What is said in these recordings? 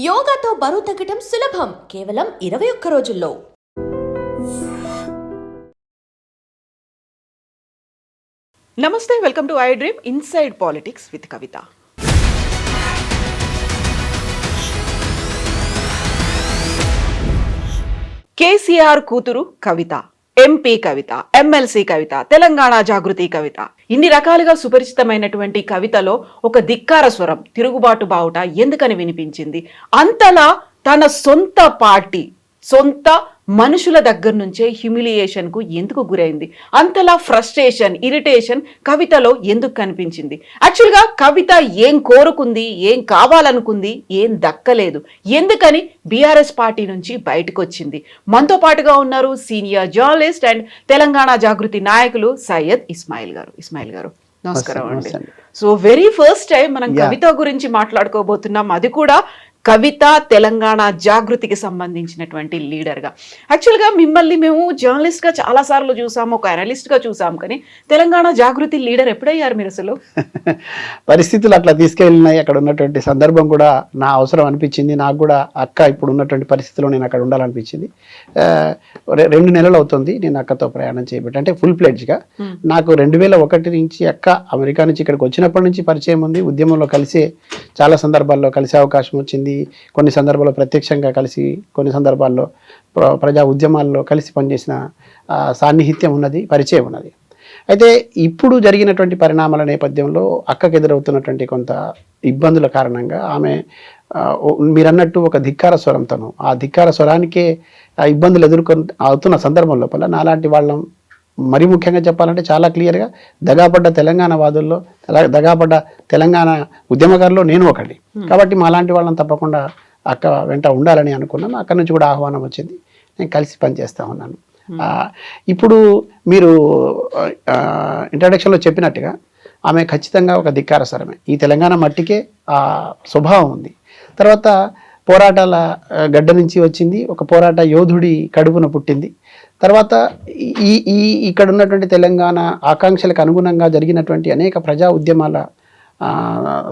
యోగాతో బరువు తగ్గటం సులభం కేవలం 21 రోజుల్లో. నమస్తే, welcome to I dream inside politics with Kavitha. KCR కూతురు కవిత, ఎంపీ కవిత, ఎమ్మెల్సీ కవిత, తెలంగాణ జాగృతి కవిత, ఇన్ని రకాలుగా సుపరిచితమైనటువంటి కవితలో ఒక ధిక్కార స్వరం, తిరుగుబాటు బావుట ఎందుకని వినిపించింది? అంతలా తన సొంత పార్టీ, సొంత మనుషుల దగ్గర నుంచే హ్యూమిలియేషన్ కు ఎందుకు గురైంది? అంతలా ఫ్రస్ట్రేషన్, ఇరిటేషన్ కవితలో ఎందుకు కనిపించింది? యాక్చువల్గా కవిత ఏం కోరుకుంది, ఏం కావాలనుకుంది, ఏం దక్కలేదు, ఎందుకని బీఆర్ఎస్ పార్టీ నుంచి బయటకు వచ్చింది? మనతో పాటుగా ఉన్నారు సీనియర్ జర్నలిస్ట్ అండ్ తెలంగాణ జాగృతి నాయకులు సయ్యద్ ఇస్మాయిల్ గారు. నమస్కారం అండి. సో వెరీ ఫస్ట్ టైం మనం కవిత గురించి మాట్లాడుకోబోతున్నాం, అది కూడా కవిత తెలంగాణ జాగృతికి సంబంధించినటువంటి లీడర్గా. యాక్చువల్గా మిమ్మల్ని మేము జర్నలిస్ట్గా చాలాసార్లు చూసాము, ఒక అనలిస్ట్గా చూసాం, కానీ తెలంగాణ జాగృతి లీడర్ ఎప్పుడయ్యారు మీరు అసలు? పరిస్థితులు అట్లా తీసుకెళ్ళినాయి. అక్కడ ఉన్నటువంటి సందర్భం కూడా నా అవసరం అనిపించింది. నాకు కూడా అక్క ఇప్పుడు ఉన్నటువంటి పరిస్థితిలో నేను అక్కడ ఉండాలనిపించింది. 2 నెలలు అవుతుంది నేను అక్కతో ప్రయాణం చేయబట్టి, అంటే ఫుల్ ప్లేడ్జ్గా. నాకు 2001 నుంచి అక్క అమెరికా నుంచి ఇక్కడికి వచ్చినప్పటి నుంచి పరిచయం ఉంది. ఉద్యమంలో కలిసే చాలా సందర్భాల్లో కలిసే అవకాశం వచ్చింది. కొన్ని సందర్భాల్లో ప్రత్యక్షంగా కలిసి, కొన్ని సందర్భాల్లో ప్రజా ఉద్యమాల్లో కలిసి పనిచేసిన సాన్నిహిత్యం ఉన్నది, పరిచయం ఉన్నది. అయితే ఇప్పుడు జరిగినటువంటి పరిణామాల నేపథ్యంలో అక్కకు ఎదురవుతున్నటువంటి కొంత ఇబ్బందుల కారణంగా ఆమె మీరన్నట్టు ఒక ధిక్కార స్వరం, తను ఆ ధిక్కార స్వరానికే ఇబ్బందులు అవుతున్న సందర్భం లోపల నాలాంటి వాళ్ళం, మరి ముఖ్యంగా చెప్పాలంటే చాలా క్లియర్గా దగాపడ్డ తెలంగాణ వాదుల్లో, దగాపడ్డ తెలంగాణ ఉద్యమకారుల్లో నేను ఒకటి. కాబట్టి మాలాంటి వాళ్ళని తప్పకుండా అక్క వెంట ఉండాలని అనుకున్నాను. అక్కడి నుంచి కూడా ఆహ్వానం వచ్చింది, నేను కలిసి పనిచేస్తూ ఉన్నాను. ఇప్పుడు మీరు ఇంట్రడక్షన్లో చెప్పినట్టుగా ఆమె ఖచ్చితంగా ఒక ధిక్కార స్వరమే. ఈ తెలంగాణ మట్టికే ఆ స్వభావం ఉంది. తర్వాత పోరాటాల గడ్డ నుంచి వచ్చింది, ఒక పోరాట యోధుడి కడుపున పుట్టింది. తర్వాత ఇక్కడ ఉన్నటువంటి తెలంగాణ ఆకాంక్షలకు అనుగుణంగా జరిగినటువంటి అనేక ప్రజా ఉద్యమాల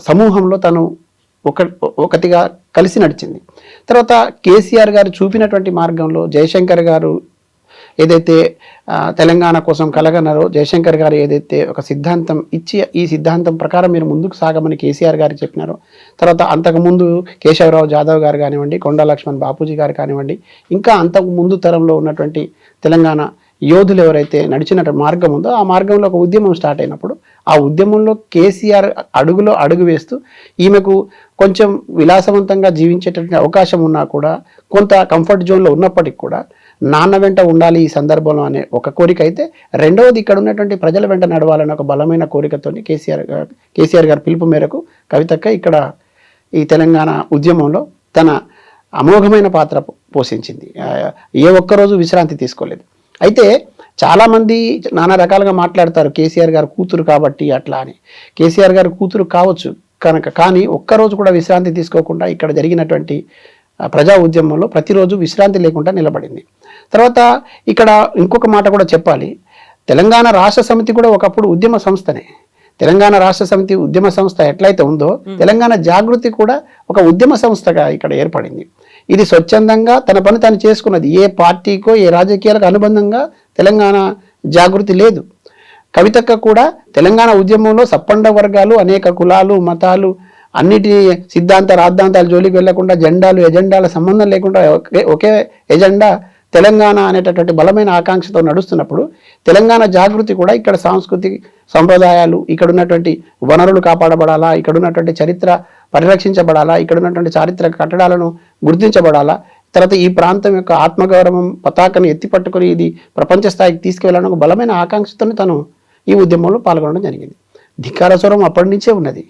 సమూహంలో తను ఒకటిగా కలిసి నడిచింది. తర్వాత కేసీఆర్ గారు చూపినటువంటి మార్గంలో జయశంకర్ గారు ఏదైతే తెలంగాణ కోసం కలగన్నారో, జయశంకర్ గారు ఏదైతే ఒక సిద్ధాంతం ఇచ్చి ఈ సిద్ధాంతం ప్రకారం మీరు ముందుకు సాగమని కేసీఆర్ గారికి చెప్పినారో, తర్వాత అంతకుముందు కేశవరావు జాదవ్ గారు కానివ్వండి, కొండా లక్ష్మణ్ బాపూజీ గారు కానివ్వండి, ఇంకా అంతకు ముందు తరంలో ఉన్నటువంటి తెలంగాణ యోధులు ఎవరైతే నడిచిన మార్గం ఉందో ఆ మార్గంలో ఒక ఉద్యమం స్టార్ట్ అయినప్పుడు ఆ ఉద్యమంలో కేసీఆర్ అడుగులో అడుగు వేస్తూ ఈమెకు కొంచెం విలాసవంతంగా జీవించేటటువంటి అవకాశం ఉన్నా కూడా, కొంత కంఫర్ట్ జోన్లో ఉన్నప్పటికీ కూడా నాన్న వెంట ఉండాలి ఈ సందర్భంలో అనే ఒక కోరిక అయితే, రెండవది ఇక్కడ ఉన్నటువంటి ప్రజల వెంట నడవాలనే ఒక బలమైన కోరికతో కేసీఆర్ గారి పిలుపు మేరకు కవితక్క ఇక్కడ ఈ తెలంగాణ ఉద్యమంలో తన అమోఘమైన పాత్ర పోషించింది. ఏ ఒక్కరోజు విశ్రాంతి తీసుకోలేదు. అయితే చాలామంది నానా రకాలుగా మాట్లాడతారు, కేసీఆర్ గారు కూతురు కాబట్టి అట్లా అని. కేసీఆర్ గారు కూతురు కావచ్చు కనుక, కానీ ఒక్కరోజు కూడా విశ్రాంతి తీసుకోకుండా ఇక్కడ జరిగినటువంటి ప్రజా ఉద్యమంలో ప్రతిరోజు విశ్రాంతి లేకుండా నిలబడింది. తర్వాత ఇక్కడ ఇంకొక మాట కూడా చెప్పాలి, తెలంగాణ రాష్ట్ర సమితి కూడా ఒకప్పుడు ఉద్యమ సంస్థనే. తెలంగాణ రాష్ట్ర సమితి ఉద్యమ సంస్థ ఎట్లయితే ఉందో, తెలంగాణ జాగృతి కూడా ఒక ఉద్యమ సంస్థగా ఇక్కడ ఏర్పడింది. ఇది స్వచ్ఛందంగా తన పని తాను చేసుకున్నది. ఏ పార్టీకో ఏ రాజకీయాలకు అనుబంధంగా తెలంగాణ జాగృతి లేదు. కవితక్క కూడా తెలంగాణ ఉద్యమంలో సప్పండ వర్గాలు, అనేక కులాలు, మతాలు, అన్నిటి సిద్ధాంత రాద్ధాంతాల జోలికి వెళ్లకుండా, ఎజెండాల సంబంధం లేకుండా ఒకే ఎజెండా తెలంగాణ అనేటటువంటి బలమైన ఆకాంక్షతో నడుస్తున్నప్పుడు తెలంగాణ జాగృతి కూడా ఇక్కడ సాంస్కృతిక సంప్రదాయాలు, ఇక్కడ ఉన్నటువంటి వనరులు కాపాడబడాలా, ఇక్కడ ఉన్నటువంటి చరిత్ర పరిరక్షించబడాలా, ఇక్కడ ఉన్నటువంటి చారిత్రక కట్టడాలను గుర్తించబడాలా, తర్వాత ఈ ప్రాంతం యొక్క ఆత్మగౌరవం పతాకను ఎత్తిపట్టుకుని ఇది ప్రపంచ స్థాయికి తీసుకువెళ్ళాలని ఒక బలమైన ఆకాంక్షతో తను ఈ ఉద్యమంలో పాల్గొనడం జరిగింది. ధిక్కార స్వరం అప్పటి నుంచే ఉన్నది.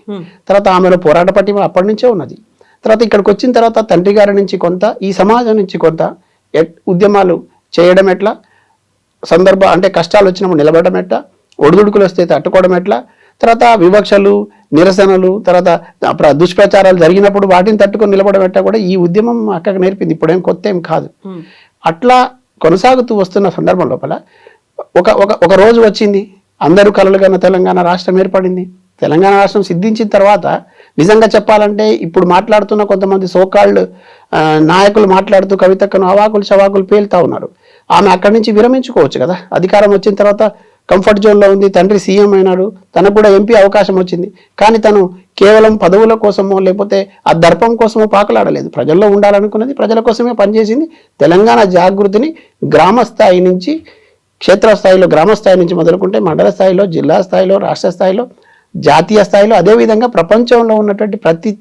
తర్వాత ఆమెలో పోరాట పటిమ అప్పటి నుంచే ఉన్నది. తర్వాత ఇక్కడికి వచ్చిన తర్వాత తండ్రి గారి నుంచి కొంత, ఈ సమాజం నుంచి కొంత ఉద్యమాలు చేయడం ఎట్లా, అంటే కష్టాలు వచ్చినప్పుడు నిలబడడం ఎట్లా, ఒడిదుడుకులు వస్తే తట్టుకోవడం ఎట్లా, తర్వాత వివక్షలు, నిరసనలు, తర్వాత దుష్ప్రచారాలు జరిగినప్పుడు వాటిని తట్టుకొని నిలబడడం ఎట్లా కూడా ఈ ఉద్యమం అక్కడికి నేర్పింది. ఇప్పుడేం కొత్త ఏం కాదు. అట్లా కొనసాగుతూ వస్తున్న సందర్భం లోపల ఒక రోజు వచ్చింది, అందరూ కలలుగన్న తెలంగాణ రాష్ట్రం ఏర్పడింది. తెలంగాణ రాష్ట్రం సిద్ధించిన తర్వాత నిజంగా చెప్పాలంటే ఇప్పుడు మాట్లాడుతున్న కొంతమంది సోకాల్డ్ నాయకులు మాట్లాడుతూ కవితక్కను అవాకులు చవాకులు పేలుతా ఉన్నారు. ఆమె అక్కడి నుంచి విరమించుకోవచ్చు కదా. అధికారం వచ్చిన తర్వాత కంఫర్ట్ జోన్లో ఉంది, తండ్రి సీఎం అయినాడు, తనకు కూడా ఎంపీ అవకాశం వచ్చింది. కానీ తను కేవలం పదవుల కోసమో లేకపోతే ఆ దర్పం కోసమో పాకలాడలేదు. ప్రజల్లో ఉండాలనుకున్నది, ప్రజల కోసమే పనిచేసింది. తెలంగాణ జాగృతిని గ్రామ స్థాయి నుంచి, క్షేత్రస్థాయిలో గ్రామ స్థాయి నుంచి మొదలుకుంటే మండల స్థాయిలో, జిల్లా స్థాయిలో, రాష్ట్ర స్థాయిలో, జాతీయ స్థాయిలో, అదేవిధంగా ప్రపంచంలో ఉన్నటువంటి ప్రతి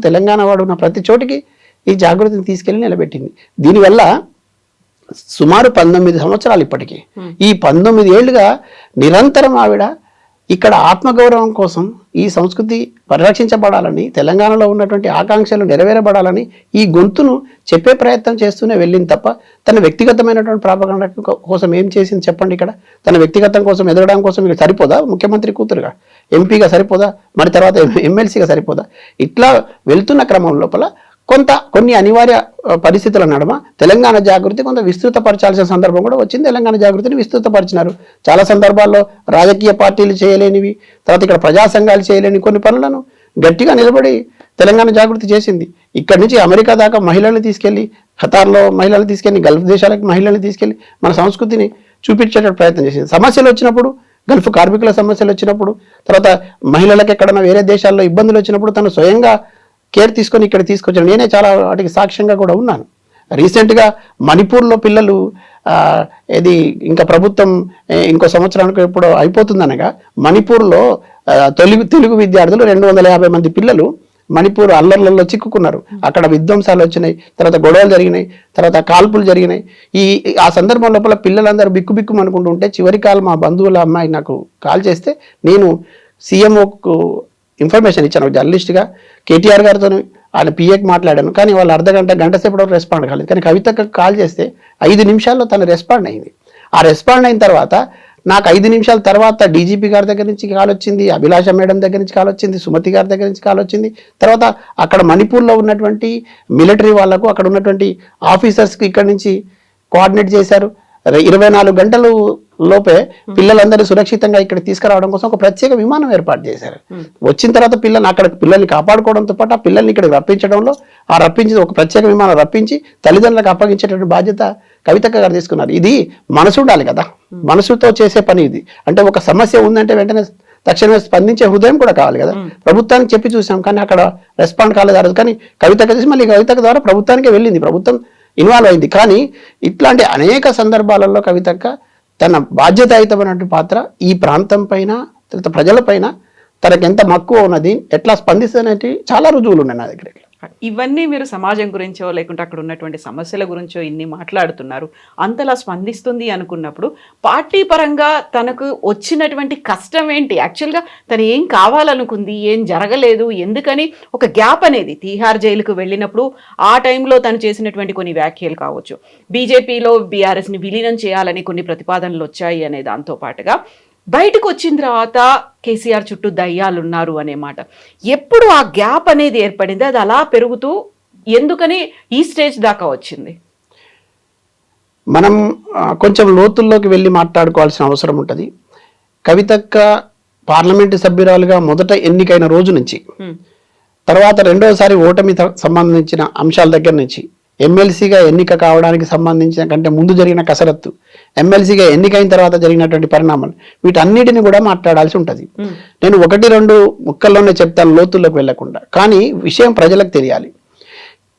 తెలంగాణ వాడు ఉన్న ప్రతి చోటికి ఈ జాగృతిని తీసుకెళ్లి నిలబెట్టింది. దీనివల్ల సుమారు 19 సంవత్సరాలు ఇప్పటికీ, ఈ 19 ఏళ్లుగా నిరంతరం ఆవిడ ఇక్కడ ఆత్మగౌరవం కోసం ఈ సంస్కృతి పరిరక్షించబడాలని, తెలంగాణలో ఉన్నటువంటి ఆకాంక్షలు నెరవేరబడాలని ఈ గొంతును చెప్పే ప్రయత్నం చేస్తూనే వెళ్ళింది తప్ప తన వ్యక్తిగతమైనటువంటి ప్రాపగండ కోసం ఏం చేసింది చెప్పండి. ఇక్కడ తన వ్యక్తిగతం కోసం ఎదగడం కోసం ఇక్కడ సరిపోదా? ముఖ్యమంత్రి కూతురుగా, ఎంపీగా సరిపోదా? మరి తర్వాత ఎమ్మెల్సీగా సరిపోదా? ఇట్లా వెళ్తున్న క్రమం లోపల కొన్ని అనివార్య పరిస్థితుల నడుమ తెలంగాణ జాగృతి కొంత విస్తృతపరచాల్సిన సందర్భం కూడా వచ్చింది. తెలంగాణ జాగృతిని విస్తృతపరిచినారు. చాలా సందర్భాల్లో రాజకీయ పార్టీలు చేయలేనివి, తర్వాత ఇక్కడ ప్రజా సంఘాలు చేయలేని కొన్ని పనులను గట్టిగా నిలబడి తెలంగాణ జాగృతి చేసింది. ఇక్కడి నుంచి అమెరికా దాకా మహిళల్ని తీసుకెళ్లి, ఖతార్లో మహిళల్ని తీసుకెళ్లి, గల్ఫ్ దేశాలకు మహిళల్ని తీసుకెళ్లి మన సంస్కృతిని చూపించేట ప్రయత్నం చేసింది. సమస్యలు వచ్చినప్పుడు, గల్ఫ్ కార్మికుల సమస్యలు వచ్చినప్పుడు, తర్వాత మహిళలకు ఎక్కడన్నా వేరే దేశాల్లో ఇబ్బందులు వచ్చినప్పుడు తను స్వయంగా కేర్ తీసుకొని ఇక్కడ తీసుకొచ్చాను. నేనే చాలా వాటికి సాక్ష్యంగా కూడా ఉన్నాను. రీసెంట్గా మణిపూర్లో పిల్లలు ఇది ఇంకా ప్రభుత్వం ఇంకో సంవత్సరానికి ఎప్పుడో అయిపోతుందనగా మణిపూర్లో తెలుగు విద్యార్థులు 250 మంది పిల్లలు మణిపూర్ అల్లర్లలో చిక్కుకున్నారు. అక్కడ విధ్వంసాలు వచ్చినాయి, తర్వాత గొడవలు జరిగినాయి, తర్వాత కాల్పులు జరిగినాయి. ఆ సందర్భం లోపల పిల్లలందరూ బిక్కుబిక్కు అనుకుంటుంటే చివరి కాలం మా బంధువుల అమ్మాయి నాకు కాల్ చేస్తే నేను సీఎంఓకు ఇన్ఫర్మేషన్ ఇచ్చాను. జర్నలిస్ట్గా కేటీఆర్ గారితో ఆయన పిఏకి మాట్లాడాను. కానీ వాళ్ళు గంట సేపటి వరకు రెస్పాండ్ కాలేదు. కానీ కవితకు కాల్ చేస్తే 5 నిమిషాల్లో తను రెస్పాండ్ అయింది. ఆ రెస్పాండ్ అయిన తర్వాత నాకు 5 నిమిషాల తర్వాత డీజీపీ గారి దగ్గర నుంచి కాల్ వచ్చింది, అభిలాష మేడం దగ్గర నుంచి కాల్ వచ్చింది, సుమతి గారి దగ్గర నుంచి కాల్ వచ్చింది. తర్వాత అక్కడ మణిపూర్లో ఉన్నటువంటి మిలిటరీ వాళ్లకు, అక్కడ ఉన్నటువంటి ఆఫీసర్స్కి ఇక్కడ నుంచి కోఆర్డినేట్ చేశారు. 24 గంటలు లోపే పిల్లలందరూ సురక్షితంగా ఇక్కడ తీసుకురావడం కోసం ఒక ప్రత్యేక విమానం ఏర్పాటు చేశారు. వచ్చిన తర్వాత పిల్లల్ని కాపాడుకోవడంతో పాటు ఆ పిల్లల్ని ఇక్కడ రప్పించడంలో రప్పించి ఒక ప్రత్యేక విమానం రప్పించి తల్లిదండ్రులకు అప్పగించేటువంటి బాధ్యత కవితక్క గారు తీసుకున్నారు. ఇది మనసు ఉండాలి కదా, మనసుతో చేసే పని ఇది. అంటే ఒక సమస్య ఉందంటే వెంటనే తక్షణమే స్పందించే హృదయం కూడా కావాలి కదా. ప్రభుత్వానికి చెప్పి చూసాం కానీ అక్కడ రెస్పాండ్ కాలేదు. కానీ కవితక్క చేసి మళ్ళీ కవితక్క ద్వారా ప్రభుత్వానికే వెళ్ళింది, ప్రభుత్వం ఇన్వాల్వ్ అయింది. కానీ ఇట్లాంటి అనేక సందర్భాలలో కవితక్క తన బాధ్యతాయుతమైనటువంటి పాత్ర ఈ ప్రాంతం పైన, తర్వాత ప్రజలపైన తనకు ఎంత మక్కువ ఉన్నది, ఎట్లా స్పందిస్తున్నట్టు చాలా రుజువులు ఉన్నాయి నా దగ్గర. ఇవన్నీ మీరు సమాజం గురించో లేకుంటే అక్కడ ఉన్నటువంటి సమస్యల గురించో ఇన్ని మాట్లాడుతున్నారు. అంతలా స్పందిస్తుంది అనుకున్నప్పుడు పార్టీ పరంగా తనకు వచ్చినటువంటి కష్టం ఏంటి? యాక్చువల్గా తను ఏం కావాలనుకుంది, ఏం జరగలేదు, ఎందుకని ఒక గ్యాప్ అనేది తీహార్ జైలుకు వెళ్ళినప్పుడు ఆ టైంలో తను చేసినటువంటి కొన్ని వ్యాఖ్యలు కావచ్చు, బీజేపీలో బీఆర్ఎస్ని విలీనం చేయాలని కొన్ని ప్రతిపాదనలు వచ్చాయి అనే దాంతో పాటుగా బయటకు వచ్చిన తర్వాత కేసీఆర్ చుట్టూ దయ్యాలున్నారు అనే మాట. ఎప్పుడు ఆ గ్యాప్ అనేది ఏర్పడింది, అది అలా పెరుగుతూ ఎందుకని ఈ స్టేజ్ దాకా వచ్చింది? మనం కొంచెం లోతుల్లోకి వెళ్ళి మాట్లాడుకోవాల్సిన అవసరం ఉంటుంది. కవితక్క పార్లమెంటు సభ్యురాలుగా మొదట ఎన్నికైన రోజు నుంచి, తర్వాత రెండోసారి ఓటమి సంబంధించిన అంశాల దగ్గర నుంచి, ఎమ్మెల్సీగా ఎన్నిక కావడానికి సంబంధించిన కంటే ముందు జరిగిన కసరత్తు, ఎమ్మెల్సీగా ఎన్నికైన తర్వాత జరిగినటువంటి పరిణామాలు, వీటన్నిటిని కూడా మాట్లాడాల్సి ఉంటుంది. నేను 1-2 ముక్కల్లోనే చెప్తాను లోతుల్లోకి వెళ్లకుండా. కానీ విషయం ప్రజలకు తెలియాలి.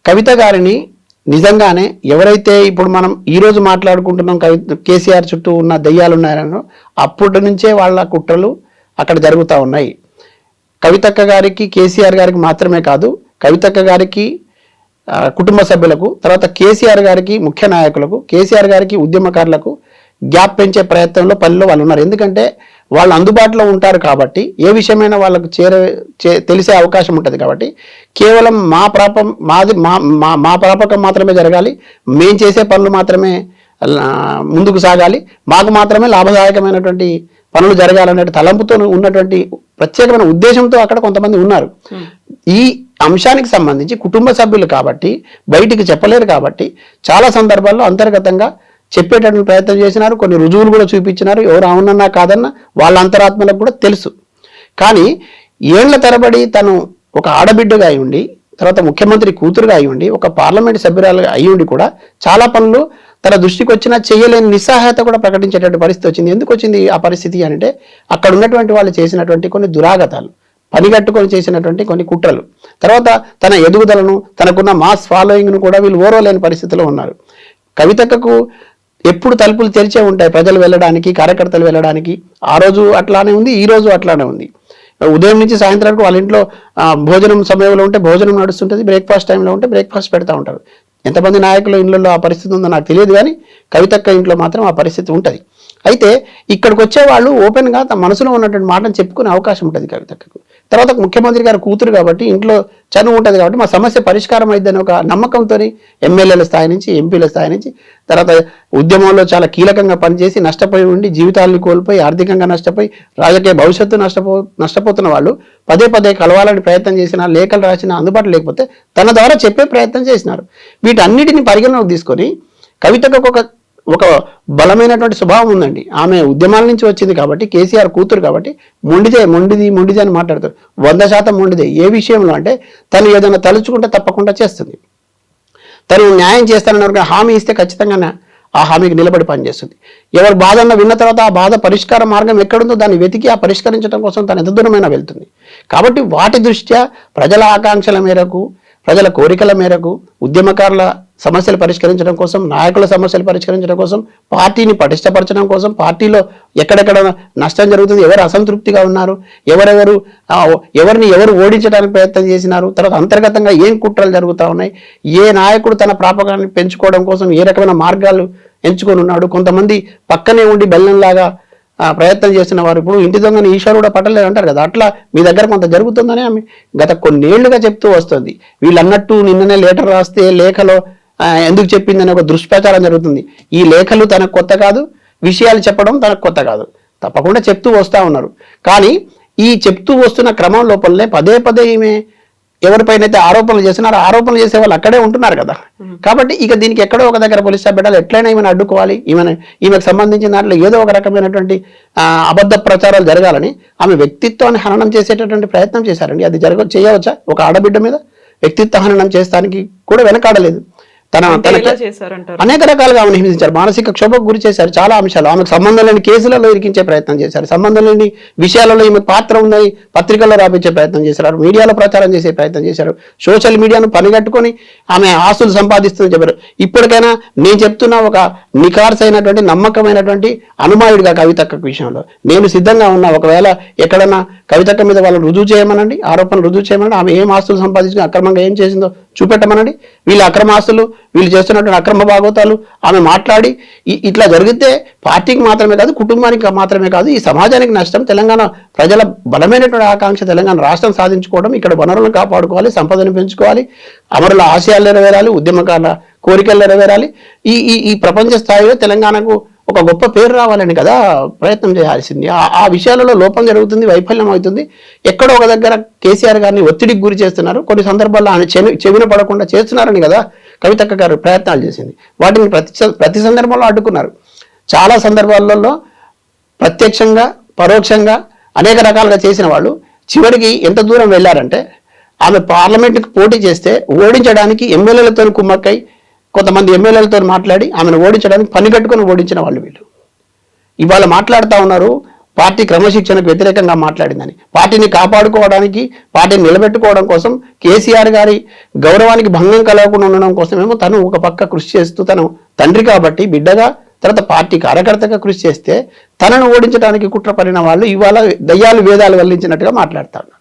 కవిత గారిని నిజంగానే ఎవరైతే ఇప్పుడు మనం ఈరోజు మాట్లాడుకుంటున్నాం కేసీఆర్ చుట్టూ ఉన్న దయ్యాలు ఉన్నారనో, అప్పటి నుంచే వాళ్ళ కుట్రలు అక్కడ జరుగుతూ ఉన్నాయి. కవితక్క గారికి, కేసీఆర్ గారికి మాత్రమే కాదు, కవితక్క గారికి కుటుంబ సభ్యులకు, తర్వాత కేసీఆర్ గారికి ముఖ్య నాయకులకు, కేసీఆర్ గారికి ఉద్యమకారులకు గ్యాప్ పెంచే ప్రయత్నంలో పనిలో వాళ్ళు ఉన్నారు. ఎందుకంటే వాళ్ళు అందుబాటులో ఉంటారు కాబట్టి ఏ విషయమైనా వాళ్ళకు తెలిసే అవకాశం ఉంటుంది. కాబట్టి కేవలం మా ప్రాపకం మాత్రమే జరగాలి, మేం చేసే పనులు మాత్రమే ముందుకు సాగాలి, మాకు మాత్రమే లాభదాయకమైనటువంటి పనులు జరగాలనే తలంపుతో ఉన్నటువంటి ప్రత్యేకమైన ఉద్దేశంతో అక్కడ కొంతమంది ఉన్నారు. ఈ అంశానికి సంబంధించి కుటుంబ సభ్యులు కాబట్టి బయటికి చెప్పలేరు కాబట్టి చాలా సందర్భాల్లో అంతర్గతంగా చెప్పేటటువంటి ప్రయత్నం చేసినారు. కొన్ని రుజువులు కూడా చూపించినారు. ఎవరు అవునన్నా కాదన్నా వాళ్ళ అంతరాత్మలకు కూడా తెలుసు. కానీ ఏళ్ల తరబడి తను ఒక ఆడబిడ్డగా అయి ఉండి, తర్వాత ముఖ్యమంత్రి కూతురుగా అయి ఉండి, ఒక పార్లమెంట్ సభ్యురాలుగా అయి ఉండి కూడా చాలా పనులు తన దృష్టికి వచ్చినా చేయలేని నిస్సహాయత కూడా ప్రకటించేటువంటి పరిస్థితి వచ్చింది. ఎందుకు వచ్చింది ఆ పరిస్థితి అంటే అక్కడ ఉన్నటువంటి వాళ్ళు చేసినటువంటి కొన్ని దురాగతాలు, పనిగట్టుకొని చేసినటువంటి కొన్ని కుట్రలు, తర్వాత తన ఎదుగుదలను, తనకున్న మాస్ ఫాలోయింగ్ను కూడా వీళ్ళు ఓర్వలేని పరిస్థితిలో ఉన్నారు. కవితకు ఎప్పుడు తలుపులు తెరిచే ఉంటాయి ప్రజలు వెళ్ళడానికి, కార్యకర్తలు వెళ్ళడానికి. ఆ రోజు అట్లానే ఉంది, ఈ రోజు అట్లానే ఉంది. ఉదయం నుంచి సాయంత్రం వరకు వాళ్ళ ఇంట్లో భోజనం సమయంలో ఉంటే భోజనం నడుస్తుంటుంది, బ్రేక్ఫాస్ట్ టైంలో ఉంటే బ్రేక్ఫాస్ట్ పెడతా ఉంటారు. ఎంతమంది నాయకుల ఇళ్లలో ఆ పరిస్థితి ఉందో నాకు తెలియదు, కానీ కవితక్క ఇంట్లో మాత్రం ఆ పరిస్థితి ఉంటుంది. అయితే ఇక్కడికి వచ్చే వాళ్ళు ఓపెన్గా తమ మనసులో ఉన్నటువంటి మాటను చెప్పుకునే అవకాశం ఉంటుంది కవితక్కకు. తర్వాత ముఖ్యమంత్రి గారు కూతురు కాబట్టి ఇంట్లో చనువు ఉంటుంది కాబట్టి మా సమస్య పరిష్కారం అయిద్దని ఒక నమ్మకంతో ఎమ్మెల్యేల స్థాయి నుంచి, ఎంపీల స్థాయి నుంచి, తర్వాత ఉద్యమంలో చాలా కీలకంగా పనిచేసి నష్టపోయి ఉండి జీవితాలను కోల్పోయి ఆర్థికంగా నష్టపోయి రాజకీయ భవిష్యత్తు నష్టపోతున్న వాళ్ళు పదే పదే కలవాలని ప్రయత్నం చేసినా, లేఖలు రాసినా అందుబాటులో లేకపోతే తన ద్వారా చెప్పే ప్రయత్నం చేసినారు. వీటన్నిటిని పరిగణలోకి తీసుకొని కవితకు ఒక బలమైనటువంటి స్వభావం ఉందండి. ఆమె ఉద్యమాల నుంచి వచ్చింది కాబట్టి, కేసీఆర్ కూతురు కాబట్టి మొండిది అని మాట్లాడతారు. 100% మొండిదే. ఏ విషయంలో అంటే తను ఏదైనా తలుచుకుంటే తప్పకుండా చేస్తుంది. తను న్యాయం చేస్తానన్న హామీ ఇస్తే ఖచ్చితంగా ఆ హామీకి నిలబడి పనిచేస్తుంది. ఎవరు బాధన్న విన్న తర్వాత ఆ బాధ పరిష్కార మార్గం ఎక్కడుందో దాన్ని వెతికి ఆ పరిష్కరించడం కోసం తను ఎంత దూరమైనా వెళ్తుంది. కాబట్టి వాటి దృష్ట్యా ప్రజల ఆకాంక్షల మేరకు, ప్రజల కోరికల మేరకు, ఉద్యమకారుల సమస్యలు పరిష్కరించడం కోసం, నాయకుల సమస్యలు పరిష్కరించడం కోసం, పార్టీని పటిష్టపరచడం కోసం, పార్టీలో ఎక్కడెక్కడ నష్టం జరుగుతుంది, ఎవరు అసంతృప్తిగా ఉన్నారు, ఎవరిని ఓడించడానికి ప్రయత్నం చేసినారు, తర్వాత అంతర్గతంగా ఏం కుట్రలు జరుగుతూ ఉన్నాయి, ఏ నాయకుడు తన ప్రాపకాన్ని పెంచుకోవడం కోసం ఏ రకమైన మార్గాలు ఎంచుకొని ఉన్నాడు, కొంతమంది పక్కనే ఉండి బెల్లంలాగా ప్రయత్నం చేస్తున్న వారు ఇప్పుడు ఇంటి దొంగని ఈశ్వరుడు పట్టలేదు అంటారు కదా, అట్లా మీ దగ్గర కొంత జరుగుతుందని ఆమె గత కొన్నేళ్లుగా చెప్తూ వస్తుంది. వీళ్ళు అన్నట్టు నిన్ననే లెటర్ రాస్తే లేఖలో ఎందుకు చెప్పిందని ఒక దుష్ప్రచారం జరుగుతుంది. ఈ లేఖలు తనకు కొత్త కాదు, విషయాలు చెప్పడం తనకు కొత్త కాదు, తప్పకుండా చెప్తూ వస్తూ ఉన్నారు. కానీ ఈ చెప్తూ వస్తున్న క్రమం లోపలనే పదే పదే ఈమె ఎవరిపైనైతే ఆరోపణలు చేస్తున్నారో ఆరోపణలు చేసే వాళ్ళు అక్కడే ఉంటున్నారు కదా. కాబట్టి ఇక దీనికి ఎక్కడో ఒక దగ్గర పోలీస్ స్టాప్ పెట్టాలి, ఎట్లయినా ఈమెను అడ్డుకోవాలి, ఈమెకు సంబంధించిన దాంట్లో ఏదో ఒక రకమైనటువంటి అబద్ధ ప్రచారాలు జరగాలని ఆమె వ్యక్తిత్వాన్ని హననం చేసేటటువంటి ప్రయత్నం చేశారండి. అది చేయవచ్చా? ఒక ఆడబిడ్డ మీద వ్యక్తిత్వ హననం చేస్తానికి కూడా వెనకాడలేదు. అనేక రకాలుగా ఆమెను హింసించారు, మానసిక క్షోభకు గురి చేశారు, చాలా అంశాలు. ఆమెకు సంబంధం లేని కేసులలో ఇరికించే ప్రయత్నం చేశారు, సంబంధం లేని విషయాలలో ఈమె పాత్ర ఉందని పత్రికల్లో రాపించే ప్రయత్నం చేశారు, మీడియాలో ప్రచారం చేసే ప్రయత్నం చేశారు, సోషల్ మీడియాను పనిగట్టుకొని ఆమె ఆస్తులు సంపాదిస్తుందని చెప్పారు. ఇప్పటికైనా నేను చెప్తున్నా, ఒక నిఖార్సైనటువంటి నమ్మకమైనటువంటి అనుమాయుడిగా కవితక్క విషయంలో నేను సిద్ధంగా ఉన్నా. ఒకవేళ ఎక్కడన్నా కవితక్క మీద వాళ్ళని రుజువు చేయమనండి, ఆరోపణలు రుజువు చేయమనండి, ఆమె ఏం ఆస్తులు సంపాదించుకుని అక్రమంగా ఏం చేసిందో చూపెట్టమనండి. వీళ్ళ అక్రమ ఆస్తులు, వీళ్ళు చేస్తున్నటువంటి అక్రమ భాగోతాలు ఆమె మాట్లాడి ఇట్లా జరిగితే పార్టీకి మాత్రమే కాదు, కుటుంబానికి మాత్రమే కాదు, ఈ సమాజానికి నష్టం. తెలంగాణ ప్రజల బలమైనటువంటి ఆకాంక్ష తెలంగాణ రాష్ట్రం సాధించుకోవడం, ఇక్కడ వనరులను కాపాడుకోవాలి, సంపదను పెంచుకోవాలి, అమరుల ఆశయాలు నెరవేరాలి, ఉద్యమకారుల కోరికలు నెరవేరాలి. ఈ ప్రపంచ స్థాయిలో తెలంగాణకు ఒక గొప్ప పేరు రావాలని కదా ప్రయత్నం చేయాల్సింది. ఆ విషయాలలో లోపం జరుగుతుంది, వైఫల్యం అవుతుంది. ఎక్కడో ఒక దగ్గర కేసీఆర్ గారిని ఒత్తిడికి గురి చేస్తున్నారు, కొన్ని సందర్భాల్లో ఆయన చెవిన పడకుండా చేస్తున్నారని కదా కవితక్క గారు ప్రయత్నాలు చేసింది. వాటిని ప్రతి సందర్భంలో అడ్డుకున్నారు. చాలా సందర్భాలలో ప్రత్యక్షంగా, పరోక్షంగా అనేక రకాలుగా చేసిన వాళ్ళు చివరికి ఎంత దూరం వెళ్ళారంటే ఆమె పార్లమెంటుకు పోటీ చేస్తే ఓడించడానికి ఎమ్మెల్యేలతో కుమ్మక్కై, కొంతమంది ఎమ్మెల్యేలతో మాట్లాడి ఆమెను ఓడించడానికి పనిగట్టుకొని ఓడించిన వాళ్ళు వీళ్ళు. ఇవాళ మాట్లాడుతూ ఉన్నారు పార్టీ క్రమశిక్షణకు వ్యతిరేకంగా మాట్లాడిందని. పార్టీని కాపాడుకోవడానికి, పార్టీని నిలబెట్టుకోవడం కోసం, కేసీఆర్ గారి గౌరవానికి భంగం కలగకుండా ఉండడం కోసమేమో తను ఒక పక్క కృషి చేస్తూ, తను తండ్రి కాబట్టి బిడ్డగా, తర్వాత పార్టీ కార్యకర్తగా కృషి చేస్తే తనను ఓడించడానికి కుట్ర పడిన వాళ్ళు ఇవాళ దయ్యాలు వేదాలు వల్లించినట్టుగా మాట్లాడుతూ ఉన్నారు.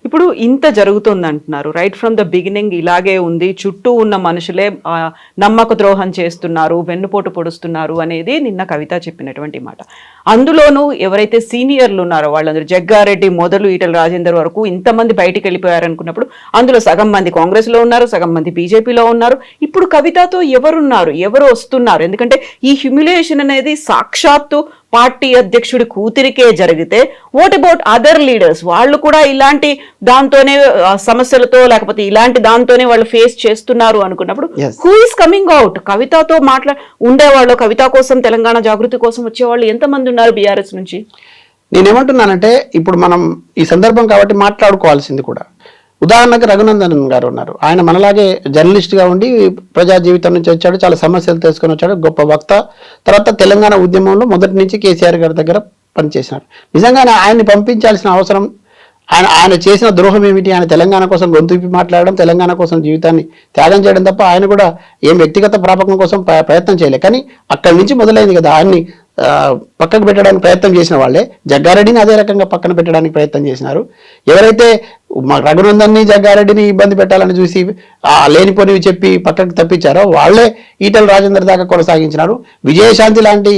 ఇప్పుడు ఇంత జరుగుతుంది అంటున్నారు, రైట్ ఫ్రమ్ ద బిగినింగ్ ఇలాగే ఉంది, చుట్టూ ఉన్న మనుషులే నమ్మక ద్రోహం చేస్తున్నారు, వెన్నుపోటు పొడుస్తున్నారు అనేది నిన్న కవిత చెప్పినటువంటి మాట. అందులోనూ ఎవరైతే సీనియర్లు ఉన్నారో వాళ్ళందరూ, జగ్గారెడ్డి మొదలు ఈటల రాజేందర్ వరకు ఇంతమంది బయటికి వెళ్ళిపోయారనుకున్నప్పుడు అందులో సగం మంది కాంగ్రెస్లో ఉన్నారు, సగం మంది బీజేపీలో ఉన్నారు. ఇప్పుడు కవితతో ఎవరున్నారు, ఎవరు వస్తున్నారు? ఎందుకంటే ఈ హ్యూమిలియేషన్ అనేది సాక్షాత్తు పార్టీ అధ్యక్షుడి కూతురికే జరిగితే వాట్ అబౌట్ అదర్ లీడర్స్? వాళ్ళు కూడా ఇలాంటి దాంతోనే సమస్యలతో, లేకపోతే ఇలాంటి దాంతోనే వాళ్ళు ఫేస్ చేస్తున్నారు అనుకున్నప్పుడు హూ ఈస్ కమింగ్ అవుట్? కవితతో ఉండేవాళ్ళు, కవిత కోసం, తెలంగాణ జాగృతి కోసం వచ్చేవాళ్ళు ఎంతమంది ఉన్నారు బీఆర్ఎస్ నుంచి? నేనేమంటున్నానంటే ఇప్పుడు మనం ఈ సందర్భం కాబట్టి మాట్లాడుకోవాల్సింది కూడా, ఉదాహరణకు రఘునందన్ గారు ఉన్నారు. ఆయన మనలాగే జర్నలిస్ట్గా ఉండి ప్రజా జీవితం నుంచి వచ్చాడు, చాలా సమస్యలు తెలుసుకొని వచ్చాడు, గొప్ప వక్త. తర్వాత తెలంగాణ ఉద్యమంలో మొదటి నుంచి కేసీఆర్ గారి దగ్గర పనిచేసినారు. నిజంగానే ఆయన్ని పంపించాల్సిన అవసరం, ఆయన చేసిన ద్రోహం ఏమిటి? ఆయన తెలంగాణ కోసం గొంతు విప్పి మాట్లాడడం, తెలంగాణ కోసం జీవితాన్ని త్యాగం చేయడం తప్ప ఆయన కూడా ఏం వ్యక్తిగత ప్రాపకం కోసం ప్రయత్నం చేయలేదు. కానీ అక్కడి నుంచి మొదలైంది కదా, ఆయన్ని పక్కకు పెట్టడానికి ప్రయత్నం చేసిన వాళ్ళే జగ్గారెడ్డిని అదే రకంగా పక్కన పెట్టడానికి ప్రయత్నం చేసినారు. ఎవరైతే రఘునందన్ని జగ్గారెడ్డిని ఇబ్బంది పెట్టాలని చూసి లేనిపోనివి చెప్పి పక్కకు తప్పించారో వాళ్ళే ఈటల రాజేందర్ దాకా కొనసాగించినారు. విజయశాంతి లాంటి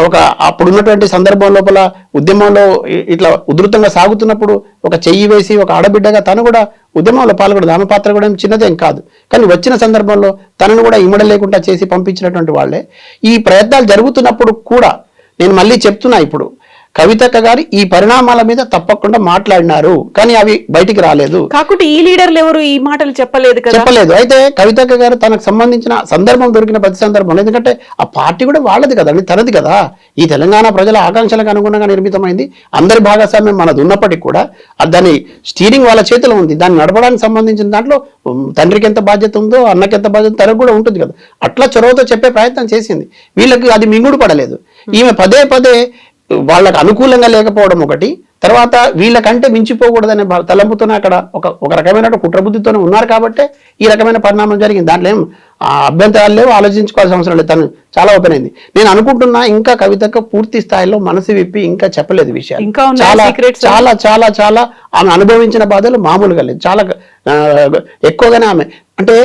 ఒక అప్పుడున్నటువంటి సందర్భం లోపల ఉద్యమంలో ఇట్లా ఉధృతంగా సాగుతున్నప్పుడు ఒక చెయ్యి వేసి ఒక ఆడబిడ్డగా తను కూడా ఉద్యమంలో పాల్గొనదు. ఆమె పాత్ర కూడా చిన్నదేం కాదు. కానీ వచ్చిన సందర్భంలో తనను కూడా ఇమ్మడలేకుండా చేసి పంపించినటువంటి వాళ్ళే. ఈ ప్రయత్నాలు జరుగుతున్నప్పుడు కూడా నేను మళ్ళీ చెప్తున్నా, ఇప్పుడు కవితక్క గారు ఈ పరిణామాల మీద తప్పకుండా మాట్లాడినారు, కానీ అవి బయటికి రాలేదు. కాకుంటే ఈ లీడర్లు ఎవరు ఈ మాటలు చెప్పలేదు కదా, చెప్పలేదు. అయితే కవితక్క గారు తనకు సంబంధించిన సందర్భం దొరికిన ప్రతి సందర్భంలో, ఎందుకంటే ఆ పార్టీ కూడా వాళ్ళది కదండి, తనది కదా, ఈ తెలంగాణ ప్రజల ఆకాంక్షలకు అనుగుణంగా నిర్మితమైంది, అందరి భాగస్వామ్యం మనది ఉన్నప్పటికీ కూడా దాని స్టీరింగ్ వాళ్ళ చేతిలో ఉంది. దాన్ని నడపడానికి సంబంధించిన దాంట్లో తండ్రికి ఎంత బాధ్యత ఉందో అన్నకి ఎంత బాధ్యత తనకు కూడా ఉంటుంది కదా. అట్లా చొరవతో చెప్పే ప్రయత్నం చేసింది. వీళ్ళకి అది మింగుడు పడలేదు. ఈమె పదే పదే వాళ్ళకు అనుకూలంగా లేకపోవడం ఒకటి, తర్వాత వీళ్ళకంటే మించిపోకూడదనే తలంపుతోనే అక్కడ ఒక రకమైన కుట్రబుద్ధితోనే ఉన్నారు కాబట్టే ఈ రకమైన పరిణామం జరిగింది. దాంట్లో ఏం అభ్యంతరాలు లేవు, ఆలోచించుకోవాల్సిన అవసరం లేదు. తను చాలా ఓపెన్ అయింది. నేను అనుకుంటున్నా ఇంకా కవితకు పూర్తి స్థాయిలో మనసు విప్పి ఇంకా చెప్పలేదు విషయాలు. చాలా చాలా చాలా చాలా ఆమె అనుభవించిన బాధలు మామూలుగా లేదు, చాలా ఎక్కువగానే. ఆమె అంటే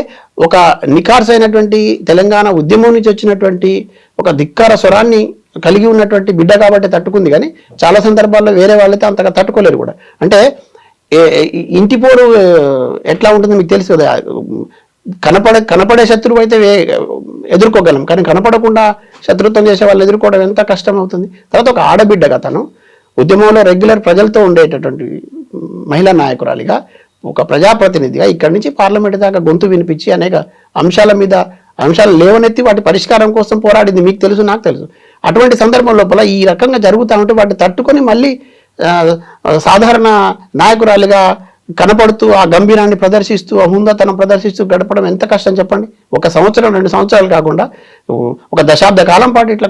ఒక నిఖార్స్ అయినటువంటి తెలంగాణ ఉద్యమం నుంచి వచ్చినటువంటి ఒక ధిక్కార స్వరాన్ని కలిగి ఉన్నటువంటి బిడ్డ కాబట్టి తట్టుకుంది. కానీ చాలా సందర్భాల్లో వేరే వాళ్ళైతే అంతగా తట్టుకోలేరు కూడా. అంటే ఇంటి పోరు ఎట్లా ఉంటుందో మీకు తెలుసు కదా. కనపడే శత్రువు అయితే ఎదుర్కోగలం, కానీ కనపడకుండా శత్రుత్వం చేసే వాళ్ళు ఎదుర్కోవడం ఎంత కష్టం అవుతుంది. తర్వాత ఒక ఆడబిడ్డగా తను ఉద్యమంలో రెగ్యులర్ ప్రజలతో ఉండేటటువంటి మహిళా నాయకురాలిగా, ఒక ప్రజాప్రతినిధిగా ఇక్కడి నుంచి పార్లమెంట్ దాకా గొంతు వినిపించి అనేక అంశాలు లేవనెత్తి వాటి పరిష్కారం కోసం పోరాడింది. మీకు తెలుసు, నాకు తెలుసు. అటువంటి సందర్భం లోపల ఈ రకంగా జరుగుతూ ఉంటే వాటిని తట్టుకొని మళ్ళీ సాధారణ నాయకురాలిగా కనపడుతూ ఆ గంభీరాన్ని ప్రదర్శిస్తూ ఆ హుందాతనం ప్రదర్శిస్తూ గడపడం ఎంత కష్టం చెప్పండి. 1 సంవత్సరం 2 సంవత్సరాలు కాకుండా ఒక దశాబ్ద కాలం పాటు ఇట్లా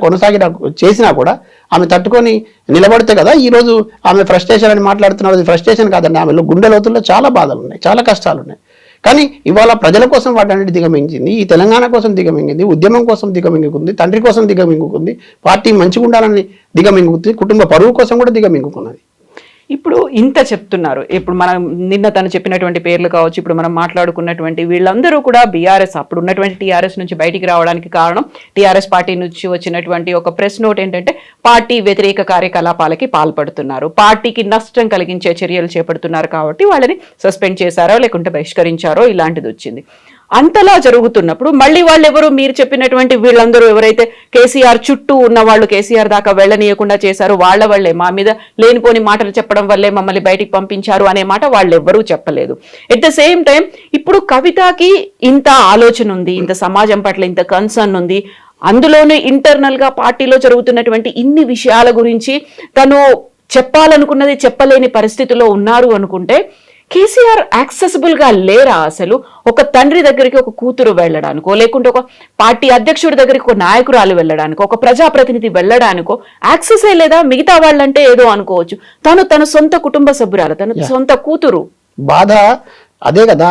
చేసినా కూడా ఆమె తట్టుకొని నిలబడితే కదా ఈరోజు ఆమె ఫ్రస్ట్రేషన్ అని మాట్లాడుతున్నారు. అది ఫ్రస్ట్రేషన్ కాదండి, ఆమెలో గుండె లోతుల్లో చాలా బాధలు ఉన్నాయి, చాలా కష్టాలు ఉన్నాయి. కానీ ఇవాళ ప్రజల కోసం వాటన్నిటి దిగమింగింది, ఈ తెలంగాణ కోసం దిగమింగింది, ఉద్యమం కోసం దిగమింగుకుంది, తండ్రి కోసం దిగమింగుకుంది, పార్టీ మంచిగా ఉండాలని దిగమింగుకుంది, కుటుంబ పరువు కోసం కూడా దిగమింగుకున్నది. ఇప్పుడు ఇంత చెప్తున్నారు, ఇప్పుడు మనం నిన్న తను చెప్పినటువంటి పేర్లు కావచ్చు, ఇప్పుడు మనం మాట్లాడుకున్నటువంటి వీళ్ళందరూ కూడా బీఆర్ఎస్, అప్పుడు ఉన్నటువంటి టీఆర్ఎస్ నుంచి బయటికి రావడానికి కారణం టీఆర్ఎస్ పార్టీ నుంచి వచ్చినటువంటి ఒక ప్రెస్ నోట్ ఏంటంటే పార్టీ వ్యతిరేక కార్యకలాపాలకి పాల్పడుతున్నారు, పార్టీకి నష్టం కలిగించే చర్యలు చేపడుతున్నారు కాబట్టి వాళ్ళని సస్పెండ్ చేశారో లేకుంటే బహిష్కరించారో ఇలాంటిది వచ్చింది. అంతలా జరుగుతున్నప్పుడు మళ్ళీ వాళ్ళు ఎవరు, మీరు చెప్పినటువంటి వీళ్ళందరూ ఎవరైతే కేసీఆర్ చుట్టూ ఉన్న వాళ్ళు కేసీఆర్ దాకా వెళ్ళనీయకుండా చేశారు, వాళ్ళ వల్లే మా మీద లేనిపోని మాటలు చెప్పడం వల్లే మమ్మల్ని బయటికి పంపించారు అనే మాట వాళ్ళు ఎవ్వరూ చెప్పలేదు. ఎట్ ద సేమ్ టైం ఇప్పుడు కవితకి ఇంత ఆలోచన ఉంది, ఇంత సమాజం పట్ల ఇంత కన్సర్న్ ఉంది, అందులోనే ఇంటర్నల్ గా పార్టీలో జరుగుతున్నటువంటి ఇన్ని విషయాల గురించి తను చెప్పాలనుకున్నది చెప్పలేని పరిస్థితిలో ఉన్నారు అనుకుంటే కేసీఆర్ యాక్సెసిబుల్ గా లేరా అసలు? ఒక తండ్రి దగ్గరికి ఒక కూతురు వెళ్ళడానికో, లేకుంటే ఒక పార్టీ అధ్యక్షుడి దగ్గరికి ఒక నాయకురాలు వెళ్ళడానికో, ఒక ప్రజాప్రతినిధి వెళ్ళడానికో యాక్సెసే లేదా? మిగతా వాళ్ళంటే ఏదో అనుకోవచ్చు, తన సొంత కుటుంబ సభ్యురాలు, తన సొంత కూతురు. బాధ అదే కదా,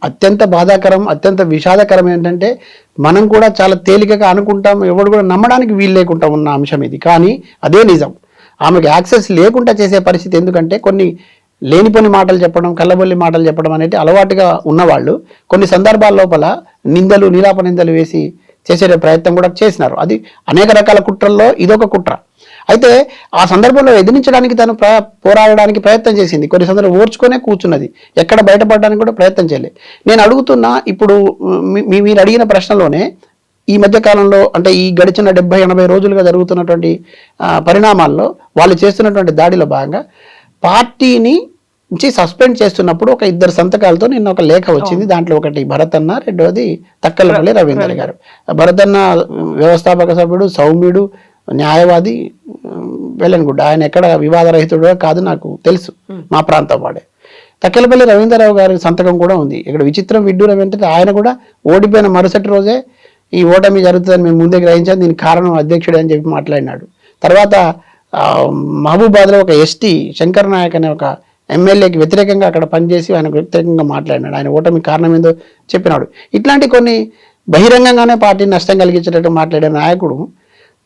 అత్యంత బాధాకరం, అత్యంత విషాదకరం ఏంటంటే మనం కూడా చాలా తేలికగా అనుకుంటాం, ఎవడు కూడా నమ్మడానికి వీలు లేకుండా ఉన్న అంశం ఇది. కానీ అదే నిజం. ఆమెకు యాక్సెస్ లేకుండా చేసే పరిస్థితి. ఎందుకంటే కొన్ని లేనిపోని మాటలు చెప్పడం, కళ్ళబొల్లి మాటలు చెప్పడం అనేది అలవాటుగా ఉన్నవాళ్ళు కొన్ని సందర్భాల లోపల నిందలు, నీలాప నిందలు వేసి చేసే ప్రయత్నం కూడా చేసినారు. అది అనేక రకాల కుట్రల్లో ఇదొక కుట్ర. అయితే ఆ సందర్భంలో ఎదిరించడానికి తను పోరాడడానికి ప్రయత్నం చేసింది. కొన్ని సందర్భాలు ఓర్చుకొనే కూర్చున్నది, ఎక్కడ బయటపడడానికి కూడా ప్రయత్నం చేయలేదు. నేను అడుగుతున్నా, ఇప్పుడు మీరు అడిగిన ప్రశ్నలోనే ఈ మధ్య కాలంలో అంటే ఈ గడిచిన 70-80 రోజులుగా జరుగుతున్నటువంటి పరిణామాల్లో వాళ్ళు చేస్తున్నటువంటి దాడిలో భాగంగా పార్టీని నుంచి సస్పెండ్ చేస్తున్నప్పుడు ఒక 2 సంతకాలతో నిన్న ఒక లేఖ వచ్చింది. దాంట్లో ఒకటి భరత్ అన్న, రెండవది తక్కలపల్లి రవీందర్ గారు. భరత్ అన్న వ్యవస్థాపక సభ్యుడు, సౌమ్యుడు, న్యాయవాది, వెల్లన్గుడ్డ. ఆయన ఎక్కడ వివాదరహితుడు కాదు, నాకు తెలుసు, మా ప్రాంతం వాడే. తక్కెలపల్లి రవీంద్రరావు గారి సంతకం కూడా ఉంది. ఇక్కడ విచిత్రం విడ్డూరం ఏంటంటే ఆయన కూడా ఓడిపోయిన మరుసటి రోజే ఈ ఓటమి జరుగుతుందని మేము ముందే గ్రహించాం, దీనికి కారణం అధ్యక్షుడే అని చెప్పి మాట్లాడినాడు. తర్వాత మహబూబాద్లో ఒక ఎస్టీ శంకర్ నాయక్ అనే ఒక ఎమ్మెల్యేకి వ్యతిరేకంగా అక్కడ పనిచేసి ఆయనకు వ్యతిరేకంగా మాట్లాడినాడు, ఆయన ఓటమి కారణం ఏందో చెప్పినాడు. ఇట్లాంటి కొన్ని బహిరంగంగానే పార్టీని నష్టం కలిగించేటట్టు మాట్లాడే నాయకుడు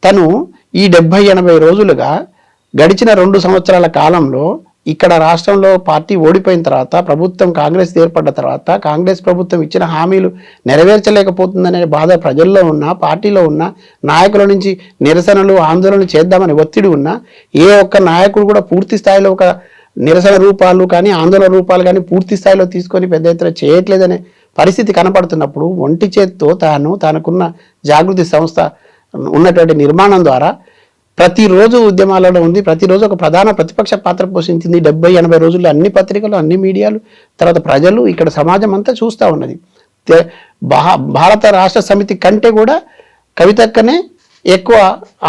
తను ఈ 70-80 రోజులుగా గడిచిన 2 సంవత్సరాల కాలంలో ఇక్కడ రాష్ట్రంలో పార్టీ ఓడిపోయిన తర్వాత ప్రభుత్వం కాంగ్రెస్ ఏర్పడ్డ తర్వాత కాంగ్రెస్ ప్రభుత్వం ఇచ్చిన హామీలు నెరవేర్చలేకపోతుందనే బాధ ప్రజల్లో ఉన్న, పార్టీలో ఉన్న నాయకుల నుంచి నిరసనలు ఆందోళనలు చేద్దామని ఒత్తిడి ఉన్న ఏ ఒక్క నాయకుడు కూడా పూర్తి స్థాయిలో ఒక నిరసన రూపాలు కానీ ఆందోళన రూపాలు కానీ పూర్తి స్థాయిలో తీసుకొని పెద్ద ఎత్తున చేయట్లేదనే పరిస్థితి కనపడుతున్నప్పుడు ఒంటి చేత్తో తనకున్న జాగృతి సంస్థ ఉన్నటువంటి నిర్మాణం ద్వారా ప్రతిరోజు ఉద్యమాలలో ఉంది, ప్రతిరోజు ఒక ప్రధాన ప్రతిపక్ష పాత్ర పోషించింది. 70-80 రోజుల్లో అన్ని పత్రికలు, అన్ని మీడియాలు, తర్వాత ప్రజలు, ఇక్కడ సమాజం అంతా చూస్తూ ఉన్నది. భారత రాష్ట్ర సమితి కంటే కూడా కవితక్కనే ఎక్కువ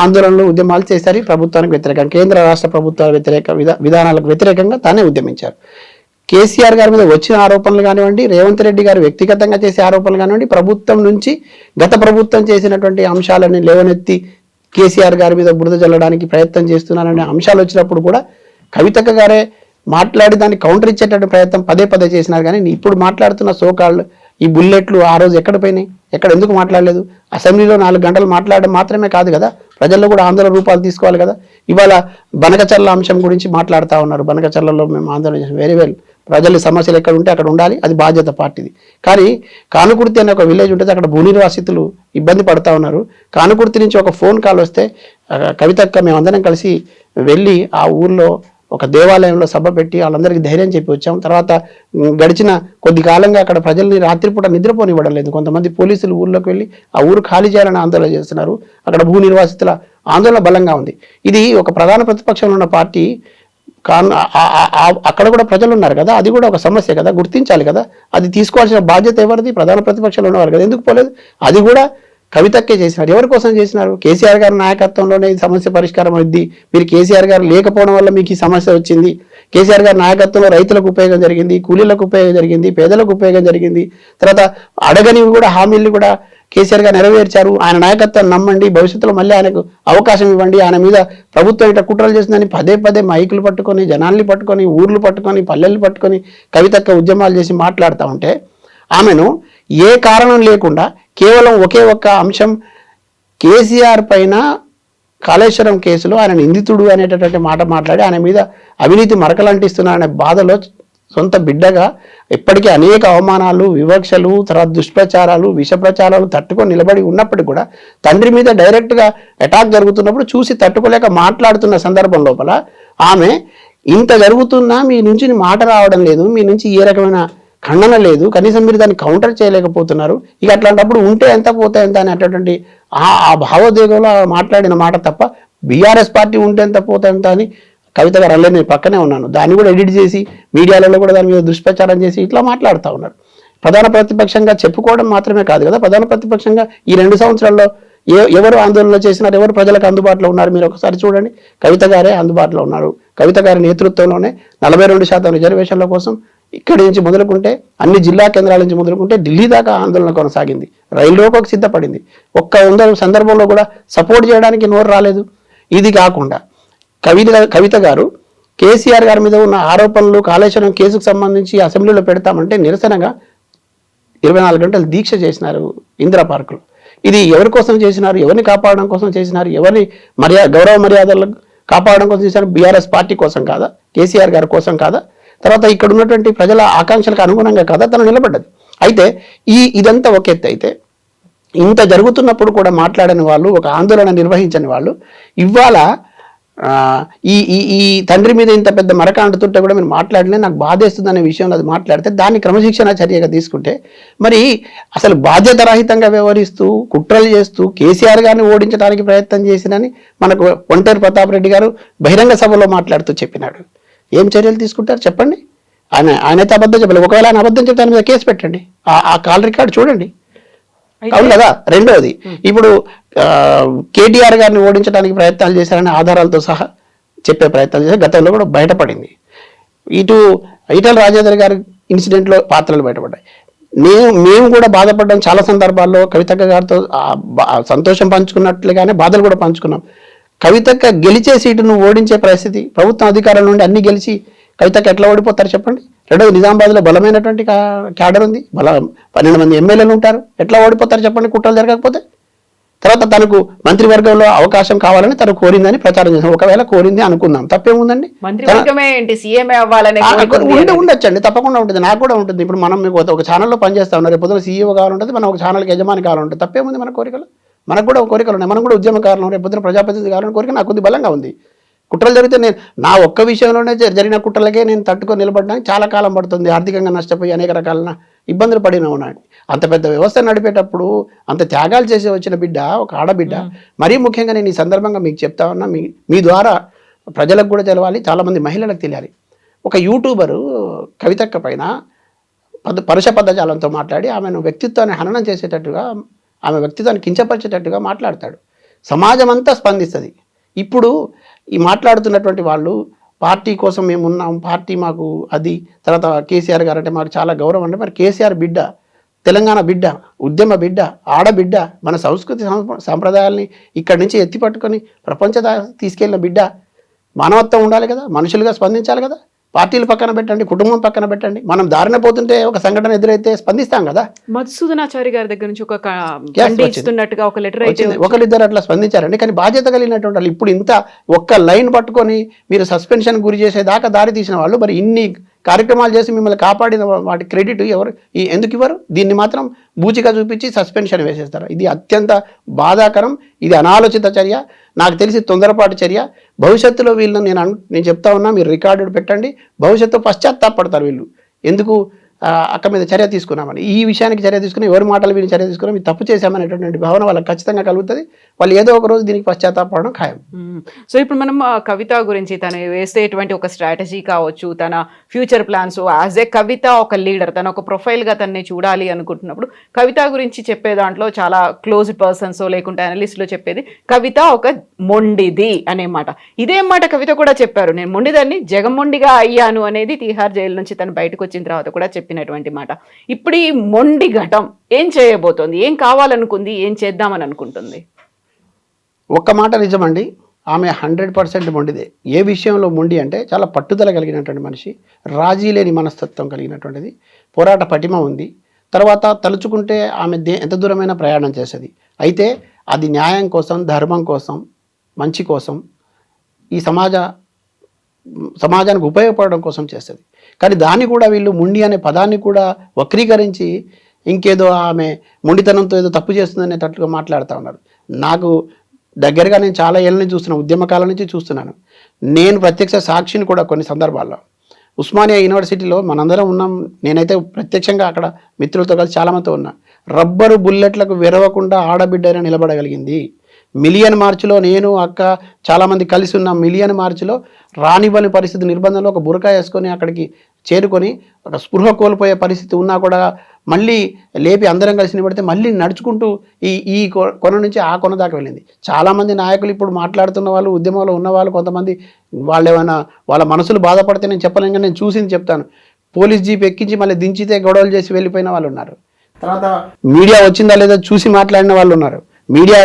ఆందోళనలు ఉద్యమాలు చేశారు ప్రభుత్వానికి వ్యతిరేకంగా, కేంద్ర రాష్ట్ర ప్రభుత్వాల వ్యతిరేక విధానాలకు వ్యతిరేకంగా తానే ఉద్యమించారు. కేసీఆర్ గారి మీద వచ్చిన ఆరోపణలు కానివ్వండి, రేవంత్ రెడ్డి గారు వ్యక్తిగతంగా చేసే ఆరోపణలు కానివ్వండి, ప్రభుత్వం నుంచి గత ప్రభుత్వం చేసినటువంటి అంశాలని లేవనెత్తి కేసీఆర్ గారి మీద బురద చల్లడానికి ప్రయత్నం చేస్తున్నారనే అంశాలు వచ్చినప్పుడు కూడా కవితక్క గారే మాట్లాడి దాన్ని కౌంటర్ ఇచ్చేటటువంటి ప్రయత్నం పదే చేసినారు. కానీ ఇప్పుడు మాట్లాడుతున్న సోకాళ్ళు ఈ బుల్లెట్లు ఆ రోజు ఎక్కడ పోయినాయి, ఎక్కడ ఎందుకు మాట్లాడలేదు? అసెంబ్లీలో 4 గంటలు మాట్లాడడం మాత్రమే కాదు కదా, ప్రజల్లో కూడా ఆందోళన రూపాలు తీసుకోవాలి కదా. ఇవాళ బనకచర్ల అంశం గురించి మాట్లాడుతూ ఉన్నారు. బనకచర్లలో మేము ఆందోళన చేసాం, వెరీ వెల్, ప్రజల సమస్యలు ఎక్కడ ఉంటే అక్కడ ఉండాలి, అది బాధ్యత పార్టీది. కానీ కానుకుర్తి అనే ఒక విలేజ్ ఉంటుంది, అక్కడ భూ నిర్వాసితులు ఇబ్బంది పడుతూ ఉన్నారు. కానుకుర్తి నుంచి ఒక ఫోన్ కాల్ వస్తే కవితక్క మేమందరం కలిసి వెళ్ళి ఆ ఊర్లో ఒక దేవాలయంలో సభ పెట్టి వాళ్ళందరికీ ధైర్యం చెప్పి వచ్చాం. తర్వాత గడిచిన కొద్ది కాలంగా అక్కడ ప్రజల్ని రాత్రిపూట నిద్రపోనివ్వడం లేదు. కొంతమంది పోలీసులు ఊర్లోకి వెళ్ళి ఆ ఊరు ఖాళీ చేయాలని ఆందోళన చేస్తున్నారు. అక్కడ భూ నిర్వాసితుల ఆందోళన బలంగా ఉంది. ఇది ఒక ప్రధాన ప్రతిపక్షంలో ఉన్న పార్టీ అక్కడ కూడా ప్రజలు ఉన్నారు కదా, అది కూడా ఒక సమస్య కదా, గుర్తించాలి కదా. అది తీసుకోవాల్సిన బాధ్యత ఎవరిది? ప్రధాన ప్రతిపక్షంలో ఉన్నవారు కదా. ఎందుకు పోలేదు? అది కూడా కవితక్కే చేసినారు. ఎవరి కోసం చేసినారు? కేసీఆర్ గారి నాయకత్వంలోనే ఈ సమస్య పరిష్కారం అయింది. మీరు కేసీఆర్ గారు లేకపోవడం వల్ల మీకు ఈ సమస్య వచ్చింది. కేసీఆర్ గారి నాయకత్వంలో రైతులకు ఉపయోగం జరిగింది, కూలీలకు ఉపయోగం జరిగింది, పేదలకు ఉపయోగం జరిగింది. తర్వాత అడగనివి కూడా హామీలు కూడా కేసీఆర్ గారు నెరవేర్చారు. ఆయన నాయకత్వాన్ని నమ్మండి, భవిష్యత్తులో మళ్ళీ ఆయనకు అవకాశం ఇవ్వండి, ఆయన మీద ప్రభుత్వం ఇట్లా కుట్రలు చేసిందని పదే మైకులు పట్టుకొని, జనాల్ని పట్టుకొని, ఊర్లు పట్టుకొని, పల్లెలు పట్టుకొని కవితక్క ఉద్యమాలు చేసి మాట్లాడుతూ ఉంటే ఆమెను ఏ కారణం లేకుండా కేవలం ఒకే ఒక్క అంశం, కేసీఆర్ పైన కాళేశ్వరం కేసులో ఆయన నిందితుడు అనేటటువంటి మాట మాట్లాడి ఆయన మీద అవినీతి మరకలంటిస్తున్నారనే బాధలో సొంత బిడ్డగా ఇప్పటికీ అనేక అవమానాలు, వివక్షలు, తర్వాత దుష్ప్రచారాలు, విష ప్రచారాలు తట్టుకొని నిలబడి ఉన్నప్పటికీ కూడా తండ్రి మీద డైరెక్ట్గా అటాక్ జరుగుతున్నప్పుడు చూసి తట్టుకోలేక మాట్లాడుతున్న సందర్భం లోపల ఆమె ఇంత జరుగుతున్నా మీ నుంచి మాట రావడం లేదు, మీ నుంచి ఏ రకమైన ఖండన లేదు, కనీసం మీరు దాన్ని కౌంటర్ చేయలేకపోతున్నారు. ఇక అట్లాంటప్పుడు ఉంటే ఎంత పోతే ఎంత అనేటటువంటి ఆ భావోద్వేగంలో మాట్లాడిన మాట తప్ప బీఆర్ఎస్ పార్టీ ఉంటే ఎంత పోతే ఎంత అని కవిత గారు అల్లే నేను పక్కనే ఉన్నాను, దాన్ని కూడా ఎడిట్ చేసి మీడియాలలో కూడా దాని మీద దుష్ప్రచారం చేసి ఇట్లా మాట్లాడుతూ ఉన్నారు. ప్రధాన ప్రతిపక్షంగా చెప్పుకోవడం మాత్రమే కాదు కదా, ప్రధాన ప్రతిపక్షంగా ఈ 2 సంవత్సరాల్లో ఎవరు ఆందోళన చేసినారు, ఎవరు ప్రజలకు అందుబాటులో ఉన్నారు మీరు ఒకసారి చూడండి. కవిత గారే అందుబాటులో ఉన్నారు. కవిత గారి నేతృత్వంలోనే 42% రిజర్వేషన్ల కోసం ఇక్కడి నుంచి మొదలుకుంటే అన్ని జిల్లా కేంద్రాల నుంచి మొదలుకుంటే ఢిల్లీ దాకా ఆందోళన కొనసాగింది. రైలు రోకోకు సిద్ధపడింది. ఒక్క సందర్భంలో కూడా సపోర్ట్ చేయడానికి నోరు రాలేదు. ఇది కాకుండా కవిత గారు కేసీఆర్ గారి మీద ఉన్న ఆరోపణలు, కాళేశ్వరం కేసుకు సంబంధించి అసెంబ్లీలో పెడతామంటే నిరసనగా 24 గంటలు దీక్ష చేసినారు ఇందిరా పార్కులో. ఇది ఎవరి కోసం చేసినారు? ఎవరిని కాపాడడం కోసం చేసినారు? ఎవరిని గౌరవ మర్యాదలు కాపాడడం కోసం చేసినారు? బీఆర్ఎస్ పార్టీ కోసం కాదా? కేసీఆర్ గారి కోసం కాదా? తర్వాత ఇక్కడ ఉన్నటువంటి ప్రజల ఆకాంక్షలకు అనుగుణంగా కాదా తను నిలబడ్డది? అయితే ఇదంతా ఒక ఎత్తు అయితే, ఇంత జరుగుతున్నప్పుడు కూడా మాట్లాడని వాళ్ళు, ఒక ఆందోళన నిర్వహించని వాళ్ళు ఇవాళ ఈ తండ్రి మీద ఇంత పెద్ద మరక అంటుతుంటే కూడా మీరు మాట్లాడలే, నాకు బాధేస్తుంది అనే విషయంలో అది మాట్లాడితే దాన్ని క్రమశిక్షణ చర్యగా తీసుకుంటే, మరి అసలు బాధ్యత రహితంగా వ్యవహరిస్తూ కుట్రలు చేస్తూ కేసీఆర్ గారిని ఓడించడానికి ప్రయత్నం చేసినని మనకు ఒంటేరు ప్రతాప్ రెడ్డి గారు బహిరంగ సభలో మాట్లాడుతూ చెప్పినాడు. ఏం చర్యలు తీసుకుంటారు చెప్పండి? ఆయనైతే అబద్ధం చెప్పలేదు. ఒకవేళ ఆయన అబద్ధం చెప్తే ఆయన మీద కేసు పెట్టండి, ఆ కాల్ రికార్డు చూడండి. అవును కదా. రెండవది, ఇప్పుడు కేటీఆర్ గారిని ఓడించడానికి ప్రయత్నాలు చేశారని ఆధారాలతో సహా చెప్పే ప్రయత్నాలు చేశారు. గతంలో కూడా బయటపడింది. ఇటు ఈటల రాజేందర్ గారి ఇన్సిడెంట్లో పాత్రలు బయటపడ్డాయి. మేము కూడా బాధపడ్డాం చాలా సందర్భాల్లో. కవితక్క గారితో సంతోషం పంచుకున్నట్లుగానే బాధలు కూడా పంచుకున్నాం. కవితక్క గెలిచే సీటును ఓడించే పరిస్థితి, ప్రభుత్వం అధికారం నుండి అన్ని గెలిచి కవితక్క ఎట్లా ఓడిపోతారు చెప్పండి? రెండోది నిజామాబాద్లో బలమైనటువంటి క్యాడర్ ఉంది, 12 మంది ఎమ్మెల్యేలు ఉంటారు, ఎట్లా ఓడిపోతారు చెప్పండి కుట్రలు జరగకపోతే? తర్వాత తనకు మంత్రివర్గంలో అవకాశం కావాలని తను కోరిందని ప్రచారం చేశాం. ఒకవేళ కోరింది అనుకుందాం, తప్పేముందండి? ఉండొచ్చండి, తప్పకుండా ఉంటుంది, నాకు కూడా ఉంటుంది. ఇప్పుడు మనం మీకు ఒక ఛానల్లో పనిచేస్తా ఉన్నారు, రేపు పొద్దున సీఈఓ కావాలంటుంది, మనం ఒక ఛానల్కి యజమాని కావాలంటే తప్పేముంది? మన కోరికలు, మనకు కూడా కోరికలు ఉన్నాయి, మనం కూడా ఉద్యమకారులు, రేపు పొద్దున ప్రజాప్రతినిధి కావాలని కోరిక నాకు ఉంది, బలంగా ఉంది. కుట్రలు జరిగితే నేను నా ఒక్క విషయంలోనే జరిగిన కుట్రలకే నేను తట్టుకొని నిలబడడానికి చాలా కాలం పడుతుంది. ఆర్థికంగా నష్టపోయి అనేక రకాల ఇబ్బందులు పడిన ఉన్నాడు. అంత పెద్ద వ్యవస్థ నడిపేటప్పుడు అంత త్యాగాలు చేసి వచ్చిన బిడ్డ, ఒక ఆడబిడ్డ. మరీ ముఖ్యంగా నేను ఈ సందర్భంగా మీకు చెప్తా ఉన్నా, మీ ద్వారా ప్రజలకు కూడా తెలవాలి, చాలామంది మహిళలకు తెలియాలి. ఒక యూట్యూబరు కవితక్క పైన పరుష పదజాలంతో మాట్లాడి ఆమెను వ్యక్తిత్వాన్ని హననం చేసేటట్టుగా, ఆమె వ్యక్తిత్వాన్ని కించపరిచేటట్టుగా మాట్లాడతాడు. సమాజం అంతా స్పందిస్తుంది. ఇప్పుడు ఈ మాట్లాడుతున్నటువంటి వాళ్ళు పార్టీ కోసం మేము ఉన్నాం, పార్టీ మాకు అది, తర్వాత కేసీఆర్ గారు అంటే మాకు చాలా గౌరవం అంటే, మరి కేసీఆర్ బిడ్డ, తెలంగాణ బిడ్డ, ఉద్యమ బిడ్డ, ఆడబిడ్డ, మన సంస్కృతి సాంప్రదాయాల్ని ఇక్కడి నుంచి ఎత్తి పట్టుకొని ప్రపంచ తీసుకెళ్ళిన బిడ్డ. మానవత్వం ఉండాలి కదా, మనుషులుగా స్పందించాలి కదా. పార్టీలు పక్కన పెట్టండి, కుటుంబం పక్కన పెట్టండి, మనం దారిన పోతుంటే ఒక సంఘటన ఎదురైతే స్పందిస్తాం కదా. మధుసూదనాచారి గారి దగ్గర నుంచి ఒక లెటర్ ఒకరిద్దరు అట్లా స్పందించారండి. కానీ బాధ్యత కలిగినటువంటి వాళ్ళు ఇప్పుడు ఇంత ఒక్క లైన్ పట్టుకొని మీరు సస్పెన్షన్ గురి చేసేదాకా దారి తీసిన వాళ్ళు, మరి ఇన్ని కార్యక్రమాలు చేసి మిమ్మల్ని కాపాడిన వాటి క్రెడిట్ ఎందుకు ఇవ్వరు? దీన్ని మాత్రం బూచిగా చూపించి సస్పెన్షన్ వేసేస్తారు. ఇది అత్యంత బాధాకరం, ఇది అనాలోచిత చర్య, నాకు తెలిసి తొందరపాటు చర్య. భవిష్యత్తులో వీళ్ళని నేను చెప్తా ఉన్నా, మీరు రికార్డు పెట్టండి, భవిష్యత్తులో పశ్చాత్తాపడతారు వీళ్ళు. ఎందుకు అక్క మీద చర్య తీసుకున్నామని, ఈ విషయానికి చర్య తీసుకుని, ఎవరి మాటలు విని చర్య తీసుకున్నాం, ఇది తప్పు చేశామనేటటువంటి భావన వాళ్ళకి ఖచ్చితంగా కలుగుతుంది. వాళ్ళు ఏదో ఒక రోజు దీనికి పశ్చాత్తాపడడం ఖాయం. సో ఇప్పుడు మనం కవిత గురించి తను వేసేటువంటి ఒక స్ట్రాటజీ కావచ్చు, తన ఫ్యూచర్ ప్లాన్స్, యాజ్ ఏ కవిత ఒక లీడర్, తన ఒక ప్రొఫైల్గా తనని చూడాలి అనుకుంటున్నప్పుడు కవిత గురించి చెప్పే దాంట్లో చాలా క్లోజ్డ్ పర్సన్స్ లేకుంటే అనలిస్ట్లో చెప్పేది కవిత ఒక మొండిది అనే మాట. ఇదే మాట కవిత కూడా చెప్పారు, నేను మొండిదాన్ని జగమొండిగా అయ్యాను అనేది తీహార్ జైలు నుంచి తను బయటకు వచ్చిన తర్వాత కూడా చెప్పినటువంటి మాట. ఇప్పుడు ఈ మొండి ఘటం ఏం చేయబోతోంది, ఏం కావాలనుకుంది, ఏం చేద్దామని అనుకుంటుంది? ఒక్క మాట నిజమండి, ఆమె 100% మొండిదే. ఏ విషయంలో మొండి అంటే చాలా పట్టుదల కలిగినటువంటి మనిషి, రాజీ లేని మనస్తత్వం కలిగినటువంటిది, పోరాట పటిమ ఉంది. తర్వాత తలుచుకుంటే ఆమె ఎంత దూరమైనా ప్రయాణం చేసేది. అయితే అది న్యాయం కోసం, ధర్మం కోసం, మంచి కోసం, ఈ సమాజానికి ఉపయోగపడడం కోసం చేస్తుంది. కానీ దాన్ని కూడా వీళ్ళు మొండి అనే పదాన్ని కూడా వక్రీకరించి ఇంకేదో ఆమె మొండితనంతో ఏదో తప్పు చేస్తుందనేటట్లుగా మాట్లాడుతూ ఉన్నారు. నాకు దగ్గరగా నేను చాలా ఏళ్ళ నుంచి చూస్తున్నాను, ఉద్యమకాలం నుంచి చూస్తున్నాను. నేను ప్రత్యక్ష సాక్షిని కూడా కొన్ని సందర్భాల్లో. ఉస్మానియా యూనివర్సిటీలో మనందరం ఉన్నాం, నేనైతే ప్రత్యక్షంగా అక్కడ మిత్రులతో కలిసి చాలామందితో ఉన్నా. రబ్బరు బుల్లెట్లకు విరవకుండా ఆడబిడ్డైనా నిలబడగలిగింది. మిలియన్ మార్చిలో నేను అక్క చాలామంది కలిసి ఉన్నాం. మిలియన్ మార్చిలో రానివ్వని పరిస్థితి, నిర్బంధంలో ఒక బురకా వేసుకొని అక్కడికి చేరుకొని ఒక స్పృహ కోల్పోయే పరిస్థితి ఉన్నా కూడా మళ్ళీ లేపి అందరం కలిసి నిలబడితే మళ్ళీ నడుచుకుంటూ ఈ కొన నుంచి ఆ కొన దాకా వెళ్ళింది. చాలామంది నాయకులు ఇప్పుడు మాట్లాడుతున్న వాళ్ళు, ఉద్యమంలో ఉన్నవాళ్ళు, కొంతమంది వాళ్ళు ఏమైనా వాళ్ళ మనసులు బాధపడితే నేను చెప్పలేను, కానీ నేను చూసింది చెప్తాను. పోలీస్ జీప్ ఎక్కించి మళ్ళీ దించితే గొడవలు చేసి వెళ్ళిపోయిన వాళ్ళు ఉన్నారు. తర్వాత మీడియా వచ్చిందా లేదా చూసి మాట్లాడిన వాళ్ళు ఉన్నారు. మీడియా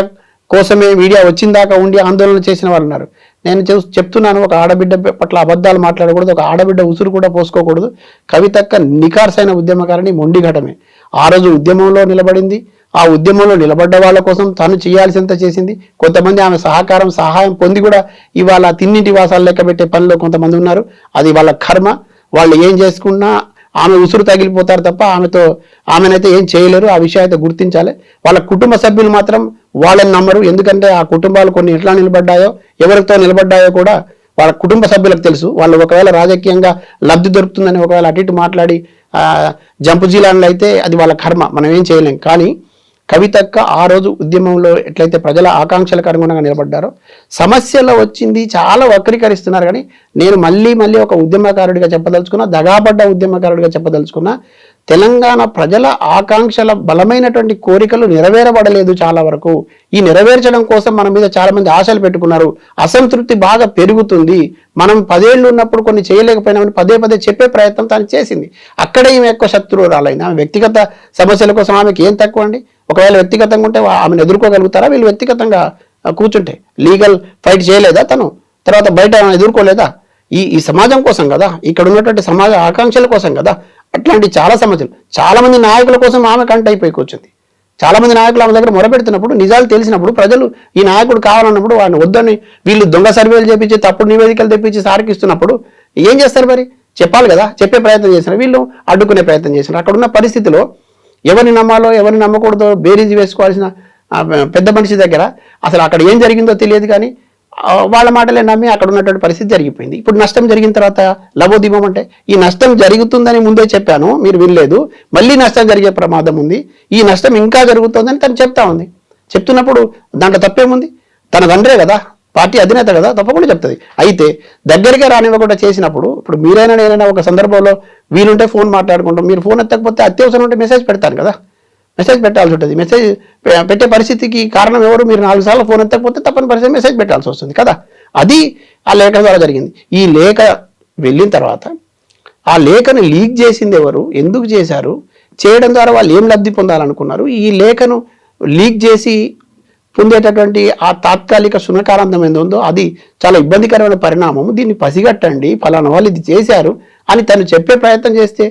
కోసమే మీడియా వచ్చిందాకా ఉండి ఆందోళన చేసిన వాళ్ళు ఉన్నారు. నేను చెప్తున్నాను, ఒక ఆడబిడ్డ పట్ల అబద్ధాలు మాట్లాడకూడదు, ఒక ఆడబిడ్డ ఉసురు కూడా పోసుకోకూడదు. కవితక్క నికార్సైన ఉద్యమకారిణి, మొండి ఘటమే. ఆ రోజు ఉద్యమంలో నిలబడింది, ఆ ఉద్యమంలో నిలబడ్డ వాళ్ళ కోసం తను చేయాల్సినంత చేసింది. కొంతమంది ఆమె సహాయం పొంది కూడా ఇవాళ తిన్నింటి వాసాలు లెక్క పెట్టే పనిలో కొంతమంది ఉన్నారు. అది వాళ్ళ కర్మ, వాళ్ళు ఏం చేసుకున్నా ఆమె ఉసురు తగిలిపోతారు తప్ప ఆమెనైతే ఏం చేయలేరు. ఆ విషయం అయితే గుర్తించాలి. వాళ్ళ కుటుంబ సభ్యులు మాత్రం వాళ్ళని నమ్మరు. ఎందుకంటే ఆ కుటుంబాలు కొన్ని ఎట్లా నిలబడ్డాయో, ఎవరితో నిలబడ్డాయో కూడా వాళ్ళ కుటుంబ సభ్యులకు తెలుసు. వాళ్ళు ఒకవేళ రాజకీయంగా లబ్ధి దొరుకుతుందని ఒకవేళ అటు ఇటు మాట్లాడి జంపు జీలాన్లు అయితే అది వాళ్ళ కర్మ, మనం ఏం చేయలేం. కానీ కవితక్క ఆ రోజు ఉద్యమంలో ఎట్లయితే ప్రజల ఆకాంక్షలకు అనుగుణంగా నిలబడ్డారో, సమస్యలో వచ్చింది చాలా వక్రీకరిస్తున్నారు. కానీ నేను మళ్ళీ ఒక ఉద్యమకారుడిగా చెప్పదలుచుకున్నా, దగాపడ్డ ఉద్యమకారుడిగా చెప్పదలుచుకున్నా, తెలంగాణ ప్రజల ఆకాంక్షల బలమైనటువంటి కోరికలు నెరవేరబడలేదు చాలా వరకు. ఈ నెరవేర్చడం కోసం మన మీద చాలా మంది ఆశలు పెట్టుకున్నారు. అసంతృప్తి బాగా పెరుగుతుంది. మనం 10 ఏళ్ళు ఉన్నప్పుడు కొన్ని చేయలేకపోయినామని పదే పదే చెప్పే ప్రయత్నం తాను చేసింది. అక్కడే ఈమె ఎక్కువ శత్రువురాలైంది. ఆమె వ్యక్తిగత సమస్యల కోసం ఆమెకి ఏం తక్కువ అండి? ఒకవేళ వ్యక్తిగతంగా ఉంటే ఆమెను ఎదుర్కోగలుగుతారా? వీళ్ళు వ్యక్తిగతంగా కూర్చుంటే లీగల్ ఫైట్ చేయలేదా తను? తర్వాత బయట ఎదుర్కోలేదా? ఈ సమాజం కోసం కదా, ఇక్కడ ఉన్నటువంటి సమాజ ఆకాంక్షల కోసం కదా. అట్లాంటి చాలా సమస్యలు, చాలా మంది నాయకుల కోసం ఆమె కంట అయిపోయి కూర్చుంది. చాలా మంది నాయకులు ఆమె దగ్గర మొరపెడుతున్నప్పుడు, నిజాలు తెలిసినప్పుడు, ప్రజలు ఈ నాయకుడు కావాలన్నప్పుడు వాడిని వద్దని వీళ్ళు దొంగ సర్వేలు చేపించి తప్పుడు నివేదికలు తెప్పించి సారికిస్తున్నప్పుడు ఏం చేస్తారు? మరి చెప్పాలి కదా. చెప్పే ప్రయత్నం చేసినారు, వీళ్ళు అడ్డుకునే ప్రయత్నం చేసినారు. అక్కడ ఉన్న పరిస్థితిలో ఎవరిని నమ్మాలో ఎవరిని నమ్మకూడదో బేరీజు వేసుకోవాల్సిన పెద్ద మనిషి దగ్గర అసలు అక్కడ ఏం జరిగిందో తెలియదు. కానీ వాళ్ళ మాటలే నమ్మి అక్కడ ఉన్నటువంటి పరిస్థితి జరిగిపోయింది. ఇప్పుడు నష్టం జరిగిన తర్వాత లబోదిమం అంటే, ఈ నష్టం జరుగుతుందని ముందే చెప్పాను, మీరు వినలేదు, మళ్ళీ నష్టం జరిగే ప్రమాదం ఉంది, ఈ నష్టం ఇంకా జరుగుతుందని తను చెప్తా ఉంది. చెప్తున్నప్పుడు దాంట్లో తప్పేముంది? తన తండ్రే కదా, పార్టీ అధినేత కదా, తప్పకుండా చెప్తుంది. అయితే దగ్గరగా రానివ్వకుండా చేసినప్పుడు, ఇప్పుడు మీరైనా నేనైనా ఒక సందర్భంలో వీలుంటే ఫోన్ మాట్లాడుకుంటాం, మీరు ఫోన్ ఎత్తకపోతే అత్యవసరం ఉంటే మెసేజ్ పెడతాను కదా, మెసేజ్ పెట్టాల్సి ఉంటుంది. మెసేజ్ పెట్టే పరిస్థితికి కారణం ఎవరు? మీరు 4 సార్లు ఫోన్ ఎత్తకపోతే తప్పని పరిస్థితి మెసేజ్ పెట్టాల్సి వస్తుంది కదా. అది ఆ లేఖ ద్వారా జరిగింది. ఈ లేఖ వెళ్ళిన తర్వాత ఆ లేఖను లీక్ చేసింది ఎవరు? ఎందుకు చేశారు? చేయడం ద్వారా వాళ్ళు ఏం లబ్ధి పొందాలనుకున్నారు? ఈ లేఖను లీక్ చేసి పొందేటటువంటి ఆ తాత్కాలిక శునకానందం ఏందో అది చాలా ఇబ్బందికరమైన పరిణామం. దీన్ని పసిగట్టండి, ఫలానా వాళ్ళు ఇది చేశారు అని తను చెప్పే ప్రయత్నం చేస్తే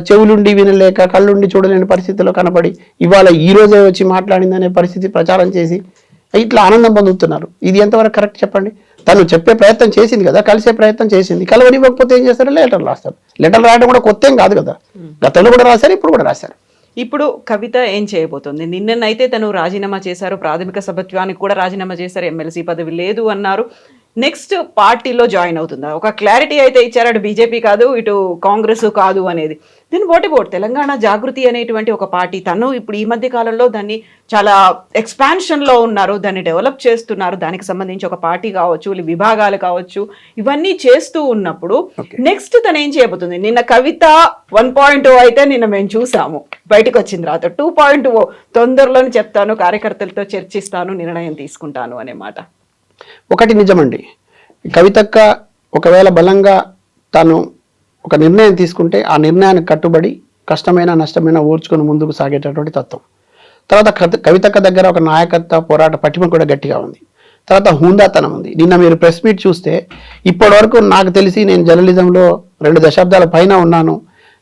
చెవులుండి వినలేక కళ్ళుండి చూడలేని పరిస్థితిలో కనపడి ఇవాళ ఈ రోజే వచ్చి మాట్లాడిందనే పరిస్థితి ప్రచారం చేసి ఇట్లా ఆనందం పొందుతున్నారు. ఇది ఎంతవరకు కరెక్ట్ చెప్పండి? తను చెప్పే ప్రయత్నం చేసింది కదా, కలిసే ప్రయత్నం చేసింది. కలవనివ్వకపోతే ఏం చేస్తారు? లెటర్లు రాస్తారు. లెటర్లు రాయడం కూడా కొత్త ఏం కాదు కదా, గతంలో కూడా రాశారు, ఇప్పుడు కూడా రాశారు. ఇప్పుడు కవిత ఏం చేయబోతుంది? నిన్ననైతే తను రాజీనామా చేశారు, ప్రాథమిక సభ్యత్వానికి కూడా రాజీనామా చేశారు, ఎమ్మెల్సీ పదవి లేదు అన్నారు. నెక్స్ట్ పార్టీలో జాయిన్ అవుతుందా? ఒక క్లారిటీ అయితే ఇచ్చారు, అటు బీజేపీ కాదు ఇటు కాంగ్రెస్ కాదు అనేది. దీని బోట్ తెలంగాణ జాగృతి అనేటువంటి ఒక పార్టీ, తను ఇప్పుడు ఈ మధ్య కాలంలో దాన్ని చాలా ఎక్స్పాన్షన్లో ఉన్నారు, దాన్ని డెవలప్ చేస్తున్నారు. దానికి సంబంధించి ఒక పార్టీ కావచ్చు, విభాగాలు కావచ్చు, ఇవన్నీ చేస్తూ ఉన్నప్పుడు నెక్స్ట్ తను ఏం చేయబోతుంది? నిన్న కవిత 1.0 అయితే నిన్న మేము చూసాము, బయటకు వచ్చిన తర్వాత 2.0 తొందరలోనే చెప్తాను, కార్యకర్తలతో చర్చిస్తాను, నిర్ణయం తీసుకుంటాను అనే మాట. ఒకటి నిజమండి, కవితక్క ఒకవేళ బలంగా తాను ఒక నిర్ణయం తీసుకుంటే ఆ నిర్ణయానికి కట్టుబడి కష్టమైన నష్టమైన ఓర్చుకొని ముందుకు సాగేటటువంటి తత్వం. తర్వాత కవితక్క దగ్గర ఒక నాయకత్వ పోరాట పటిమ కూడా గట్టిగా ఉంది. తర్వాత హుందాతనం ఉంది. నిన్న మీరు ప్రెస్ మీట్ చూస్తే ఇప్పటి వరకు నాకు తెలిసి నేను జర్నలిజంలో 2 దశాబ్దాల పైన ఉన్నాను,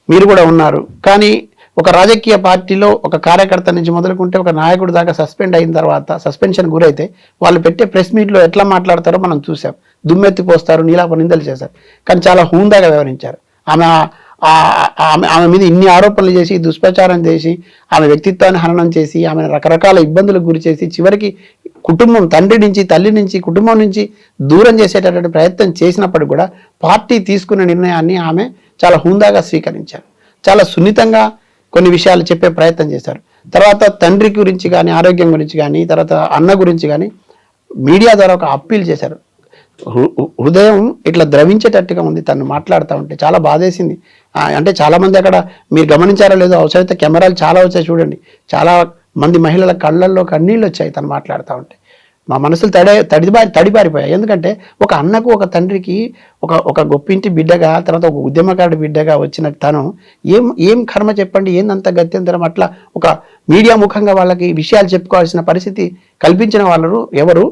మీరు కూడా ఉన్నారు. కానీ ఒక రాజకీయ పార్టీలో ఒక కార్యకర్త నుంచి మొదలుకుంటే ఒక నాయకుడు దాకా సస్పెండ్ అయిన తర్వాత, సస్పెన్షన్ గురైతే వాళ్ళు పెట్టే ప్రెస్ మీట్లో ఎట్లా మాట్లాడతారో మనం చూసాం. దుమ్మెత్తిపోస్తారు, నీలాప నిందలు చేశారు. కానీ చాలా హూందాగా వ్యవహరించారు. ఆమె మీద ఇన్ని ఆరోపణలు చేసి, దుష్ప్రచారం చేసి, ఆమె వ్యక్తిత్వాన్ని హననం చేసి, ఆమెను రకరకాల ఇబ్బందులకు గురి చేసి, చివరికి కుటుంబం, తండ్రి నుంచి, తల్లి నుంచి, కుటుంబం నుంచి దూరం చేసేటటువంటి ప్రయత్నం చేసినప్పటికీ కూడా పార్టీ తీసుకున్న నిర్ణయాన్ని ఆమె చాలా హుందాగా స్వీకరించారు. చాలా సున్నితంగా కొన్ని విషయాలు చెప్పే ప్రయత్నం చేశారు. తర్వాత తండ్రి గురించి కానీ, ఆరోగ్యం గురించి కానీ, తర్వాత అన్న గురించి కానీ మీడియా ద్వారా ఒక అప్పీల్ చేశారు. హృదయం ఇట్లా ద్రవించేటట్టుగా ఉంది తను మాట్లాడుతూ ఉంటే, చాలా బాధేసింది. అంటే చాలామంది అక్కడ మీరు గమనించారో లేదో, అవసరమైతే కెమెరాలు చాలా వచ్చాయి చూడండి, చాలా మంది మహిళల కళ్ళల్లో కన్నీళ్ళు వచ్చాయి తను మాట్లాడుతూ ఉంటే. మా మనసులు తడిపారిపోయాయి. ఎందుకంటే ఒక అన్నకు, ఒక తండ్రికి, ఒక గొప్పింటి బిడ్డగా, తర్వాత ఒక ఉద్యమకారుడి బిడ్డగా వచ్చిన తను ఏం కర్మ చెప్పండి, ఏందంత గత్యంతరం? అట్లా ఒక మీడియా ముఖంగా వాళ్ళకి విషయాలు చెప్పుకోవాల్సిన పరిస్థితి కల్పించిన వాళ్ళు ఎవరు?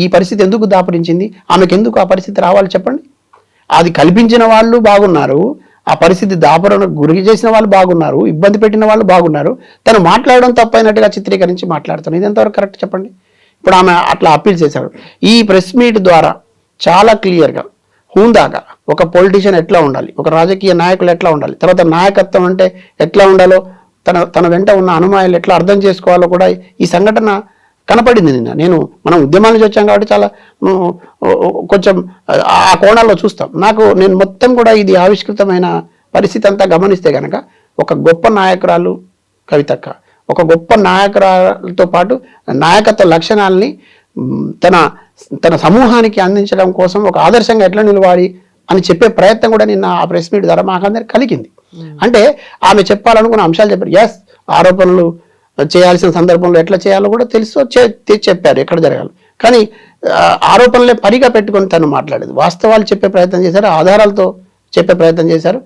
ఈ పరిస్థితి ఎందుకు దాపరించింది? ఆమెకు ఎందుకు ఆ పరిస్థితి రావాలి చెప్పండి? అది కల్పించిన వాళ్ళు బాగున్నారు, ఆ పరిస్థితి దాపరణకు గురి చేసిన వాళ్ళు బాగున్నారు, ఇబ్బంది పెట్టిన వాళ్ళు బాగున్నారు. తను మాట్లాడడం తప్పైనట్టుగా చిత్రీకరించి మాట్లాడుతాను. ఇది ఎంతవరకు కరెక్ట్ చెప్పండి? ఇప్పుడు ఆమె అట్లా అప్పీల్ చేశారు. ఈ ప్రెస్ మీట్ ద్వారా చాలా క్లియర్గా, హూందాగా ఒక పొలిటీషియన్ ఎట్లా ఉండాలి, ఒక రాజకీయ నాయకులు ఎట్లా ఉండాలి, తర్వాత నాయకత్వం అంటే ఎట్లా ఉండాలో, తన వెంట ఉన్న అనుమానాలు ఎట్లా అర్థం చేసుకోవాలో కూడా ఈ సంఘటన కనపడింది నిన్న. మనం ఉద్యమాల నుంచి వచ్చాం కాబట్టి చాలా కొంచెం ఆ కోణాల్లో చూస్తాం. నేను మొత్తం కూడా ఇది ఆవిష్కృతమైన పరిస్థితి అంతా గమనిస్తే కనుక ఒక గొప్ప నాయకురాలు కవితక్క, ఒక గొప్ప నాయకురాలతో పాటు నాయకత్వ లక్షణాలని తన సమూహానికి అందించడం కోసం ఒక ఆదర్శంగా ఎట్లా నిలవాలి అని చెప్పే ప్రయత్నం కూడా నిన్న ఆ ప్రెస్ మీట్ ద్వారా మాకందరికి కలిగింది. అంటే ఆమె చెప్పాలనుకున్న అంశాలు చెప్పారు. ఎస్, ఆరోపణలు చేయాల్సిన సందర్భంలో ఎట్లా చేయాలో కూడా తెలుసు చెప్పారు, ఎక్కడ జరగాలి. కానీ ఆరోపణలే పరిగా పెట్టుకొని తను మాట్లాడేది. వాస్తవాలు చెప్పే ప్రయత్నం చేశారు, ఆధారాలతో చెప్పే ప్రయత్నం చేశారు,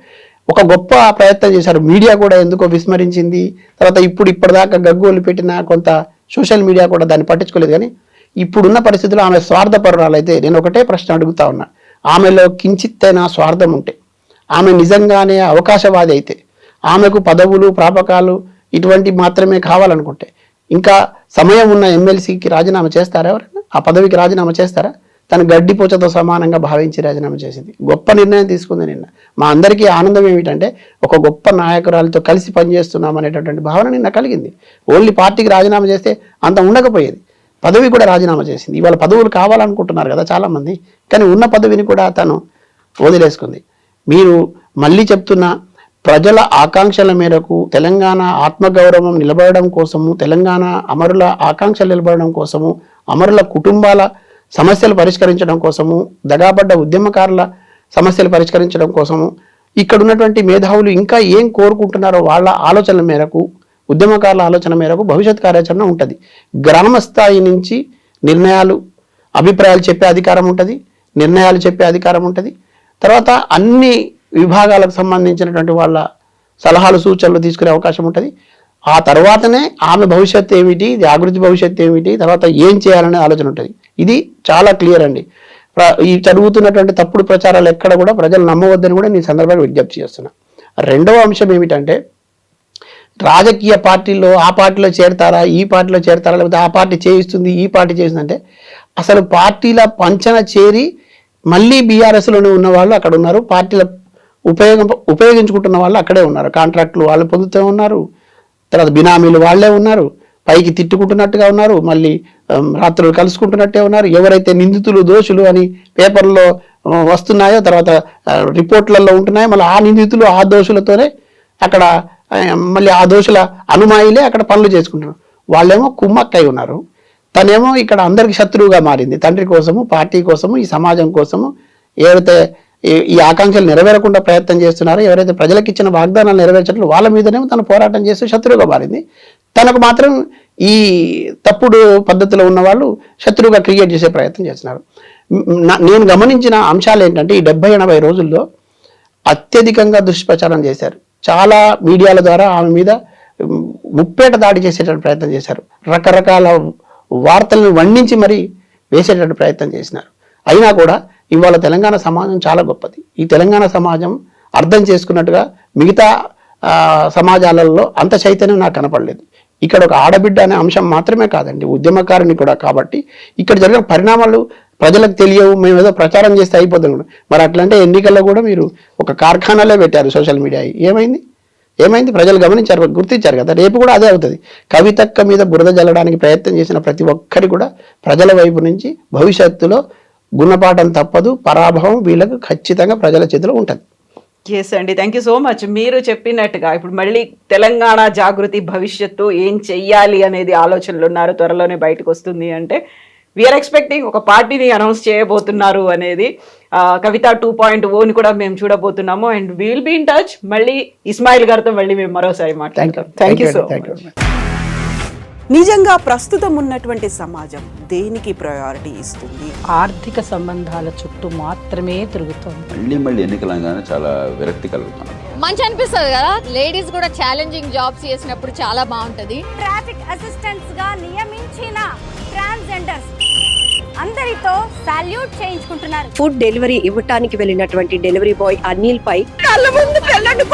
ఒక గొప్ప ప్రయత్నం చేశారు. మీడియా కూడా ఎందుకో విస్మరించింది. తర్వాత ఇప్పటిదాకా గగ్గోలు పెట్టిన కొంత సోషల్ మీడియా కూడా దాన్ని పట్టించుకోలేదు. కానీ ఇప్పుడున్న పరిస్థితుల్లో ఆమె స్వార్థపరురాలు అయితే నేను ఒకటే ప్రశ్న అడుగుతా ఉన్నా, ఆమెలో కించిత్తైనా స్వార్థం ఉంటే, ఆమె నిజంగానే అవకాశవాది అయితే, ఆమెకు పదవులు ప్రాపకాలు ఇటువంటి మాత్రమే కావాలనుకుంటే ఇంకా సమయం ఉన్న ఎమ్మెల్సీకి రాజీనామా చేస్తారా? ఎవరైనా ఆ పదవికి రాజీనామా చేస్తారా? తను గడ్డిపోచతో సమానంగా భావించి రాజీనామా చేసింది. గొప్ప నిర్ణయం తీసుకుంది నిన్న. మా అందరికీ ఆనందం ఏమిటంటే ఒక గొప్ప నాయకురాలతో కలిసి పనిచేస్తున్నాం అనేటటువంటి భావన నిన్న కలిగింది. ఓన్లీ పార్టీకి రాజీనామా చేస్తే అంత ఉండకపోయేది, పదవి కూడా రాజీనామా చేసింది. ఇవాళ పదవులు కావాలనుకుంటున్నారు కదా చాలామంది, కానీ ఉన్న పదవిని కూడా తను వదిలేసుకుంది. మీరు మళ్ళీ చెప్తున్నా, ప్రజల ఆకాంక్షల మేరకు తెలంగాణ ఆత్మగౌరవం నిలబడడం కోసము, తెలంగాణ అమరుల ఆకాంక్షలు నిలబడడం కోసము, అమరుల కుటుంబాల సమస్యలు పరిష్కరించడం కోసము, దగాబడ్డ ఉద్యమకారుల సమస్యలు పరిష్కరించడం కోసము ఇక్కడ ఉన్నటువంటి మేధావులు ఇంకా ఏం కోరుకుంటున్నారో వాళ్ళ ఆలోచనల మేరకు, ఉద్యమకారుల ఆలోచన మేరకు భవిష్యత్ కార్యాచరణ ఉంటుంది. గ్రామ స్థాయి నుంచి నిర్ణయాలు, అభిప్రాయాలు చెప్పే అధికారం ఉంటుంది, నిర్ణయాలు చెప్పే అధికారం ఉంటుంది. తర్వాత అన్ని విభాగాలకు సంబంధించినటువంటి వాళ్ళ సలహాలు సూచనలు తీసుకునే అవకాశం ఉంటుంది. ఆ తర్వాతనే ఆమె భవిష్యత్తు ఏమిటి, జాగృతి భవిష్యత్తు ఏమిటి, తర్వాత ఏం చేయాలనే ఆలోచన ఉంటుంది. ఇది చాలా క్లియర్ అండి. ఈ జరుగుతున్నటువంటి తప్పుడు ప్రచారాలు ఎక్కడ కూడా ప్రజలు నమ్మవద్దని కూడా నేను సందర్భంగా విజ్ఞప్తి చేస్తున్నా. రెండవ అంశం ఏమిటంటే, రాజకీయ పార్టీల్లో ఆ పార్టీలో చేరతారా, ఈ పార్టీలో చేరతారా, లేకపోతే ఆ పార్టీ చేయిస్తుంది ఈ పార్టీ చేస్తుంది అంటే, అసలు పార్టీల పంచన చేరి మళ్ళీ బీఆర్ఎస్లోనే ఉన్న వాళ్ళు అక్కడ ఉన్నారు, పార్టీల ఉపయోగించుకుంటున్న వాళ్ళు అక్కడే ఉన్నారు, కాంట్రాక్టులు వాళ్ళు పొందుతూ ఉన్నారు, తర్వాత బినామీలు వాళ్ళే ఉన్నారు, పైకి తిట్టుకుంటున్నట్టుగా ఉన్నారు, మళ్ళీ రాత్రులు కలుసుకుంటున్నట్టే ఉన్నారు. ఎవరైతే నిందితులు దోషులు అని పేపర్లో వస్తున్నాయో, తర్వాత రిపోర్ట్లలో ఉంటున్నాయో, మళ్ళీ ఆ నిందితులు ఆ దోషులతోనే అక్కడ మళ్ళీ ఆ దోషుల అనుమాయిలే అక్కడ పనులు చేసుకుంటున్నారు. వాళ్ళేమో కుమ్మక్కై ఉన్నారు, తనేమో ఇక్కడ అందరికి శత్రువుగా మారింది. తండ్రి కోసము, పార్టీ కోసము, ఈ సమాజం కోసము ఎవరైతే ఈ ఆకాంక్షలు నెరవేరకుండా ప్రయత్నం చేస్తున్నారో, ఎవరైతే ప్రజలకు ఇచ్చిన వాగ్దానాలు నెరవేర్చట్లు వాళ్ళ మీదనేమో తను పోరాటం చేస్తూ శత్రువుగా మారింది. తనకు మాత్రం ఈ తప్పుడు పద్ధతిలో ఉన్న వాళ్ళు శత్రువుగా క్రియేట్ చేసే ప్రయత్నం చేస్తున్నారు. నేను గమనించిన అంశాలు ఏంటంటే, ఈ 70-80 రోజుల్లో అత్యధికంగా దుష్ప్రచారం చేశారు. చాలా మీడియాల ద్వారా ఆమె మీద ముప్పేట దాడి చేసేటువంటి ప్రయత్నం చేశారు. రకరకాల వార్తలను వండించి మరీ వేసేటటువంటి ప్రయత్నం చేసినారు. అయినా కూడా ఇవాళ తెలంగాణ సమాజం చాలా గొప్పది. ఈ తెలంగాణ సమాజం అర్థం చేసుకున్నట్టుగా మిగతా సమాజాలలో అంత చైతన్యం నాకు కనపడలేదు. ఇక్కడ ఒక ఆడబిడ్డ అనే అంశం మాత్రమే కాదండి, ఉద్యమకారిని కూడా. కాబట్టి ఇక్కడ జరిగిన పరిణామాలు ప్రజలకు తెలియవు, మేము ఏదో ప్రచారం చేస్తే అయిపోతుంది. మరి అట్లంటే ఎన్నికల్లో కూడా మీరు ఒక కార్ఖానాలే పెట్టారు సోషల్ మీడియా. ఏమైంది ప్రజలు గమనించారు, గుర్తించారు కదా. రేపు కూడా అదే అవుతుంది. కవితక్క మీద బురద జల్లడానికి ప్రయత్నం చేసిన ప్రతి ఒక్కరి కూడా ప్రజల వైపు నుంచి భవిష్యత్తులో గుణపాఠం తప్పదు, పరాభవం వీళ్ళకు ఖచ్చితంగా ప్రజల చేతిలో ఉంటుంది. ఎస్ అండి, థ్యాంక్ యూ సో మచ్. మీరు చెప్పినట్టుగా ఇప్పుడు మళ్ళీ తెలంగాణ జాగృతి భవిష్యత్తు ఏం చెయ్యాలి అనేది ఆలోచనలు ఉన్నారు, త్వరలోనే బయటకు వస్తుంది అంటే వీఆర్ ఎక్స్పెక్టింగ్ ఒక పార్టీని అనౌన్స్ చేయబోతున్నారు అనేది. కవిత 2.0 కూడా మేము చూడబోతున్నాము. And will be in touch. మళ్ళీ ఇస్మాయిల్ గారితో మళ్ళీ మేము మరోసారి మాట్లాడతాం. Thank you so much. నిజంగా ప్రస్తుతం ఉన్నటువంటి సమాజం దేనికి ప్రయారిటీ ఇస్తుంది? ఆర్థిక సంబంధాల చుట్టూ మాత్రమే తిరుగుతుంది. మళ్ళీ ఎన్నికలంగానే చాలా విరక్తి కలుగుతాం. మంచి అనిపిస్తుంది కదా, లేడీస్ కూడా ఛాలెంజింగ్ జాబ్స్ చేసినప్పుడు చాలా బాగుంటది. ట్రాఫిక్ అసిస్టెంట్స్ గా నియమించిన ట్రాన్స్జెండర్స్ అందరితో సాల్యూట్ చేయించుకుంటున్నారు. ఫుడ్ డెలివరీ ఇవ్వటానికి వెళ్ళినటువంటి డెలివరీ బాయ్ అనిల్ పై కళ్ళ ముందు పెళ్ళండి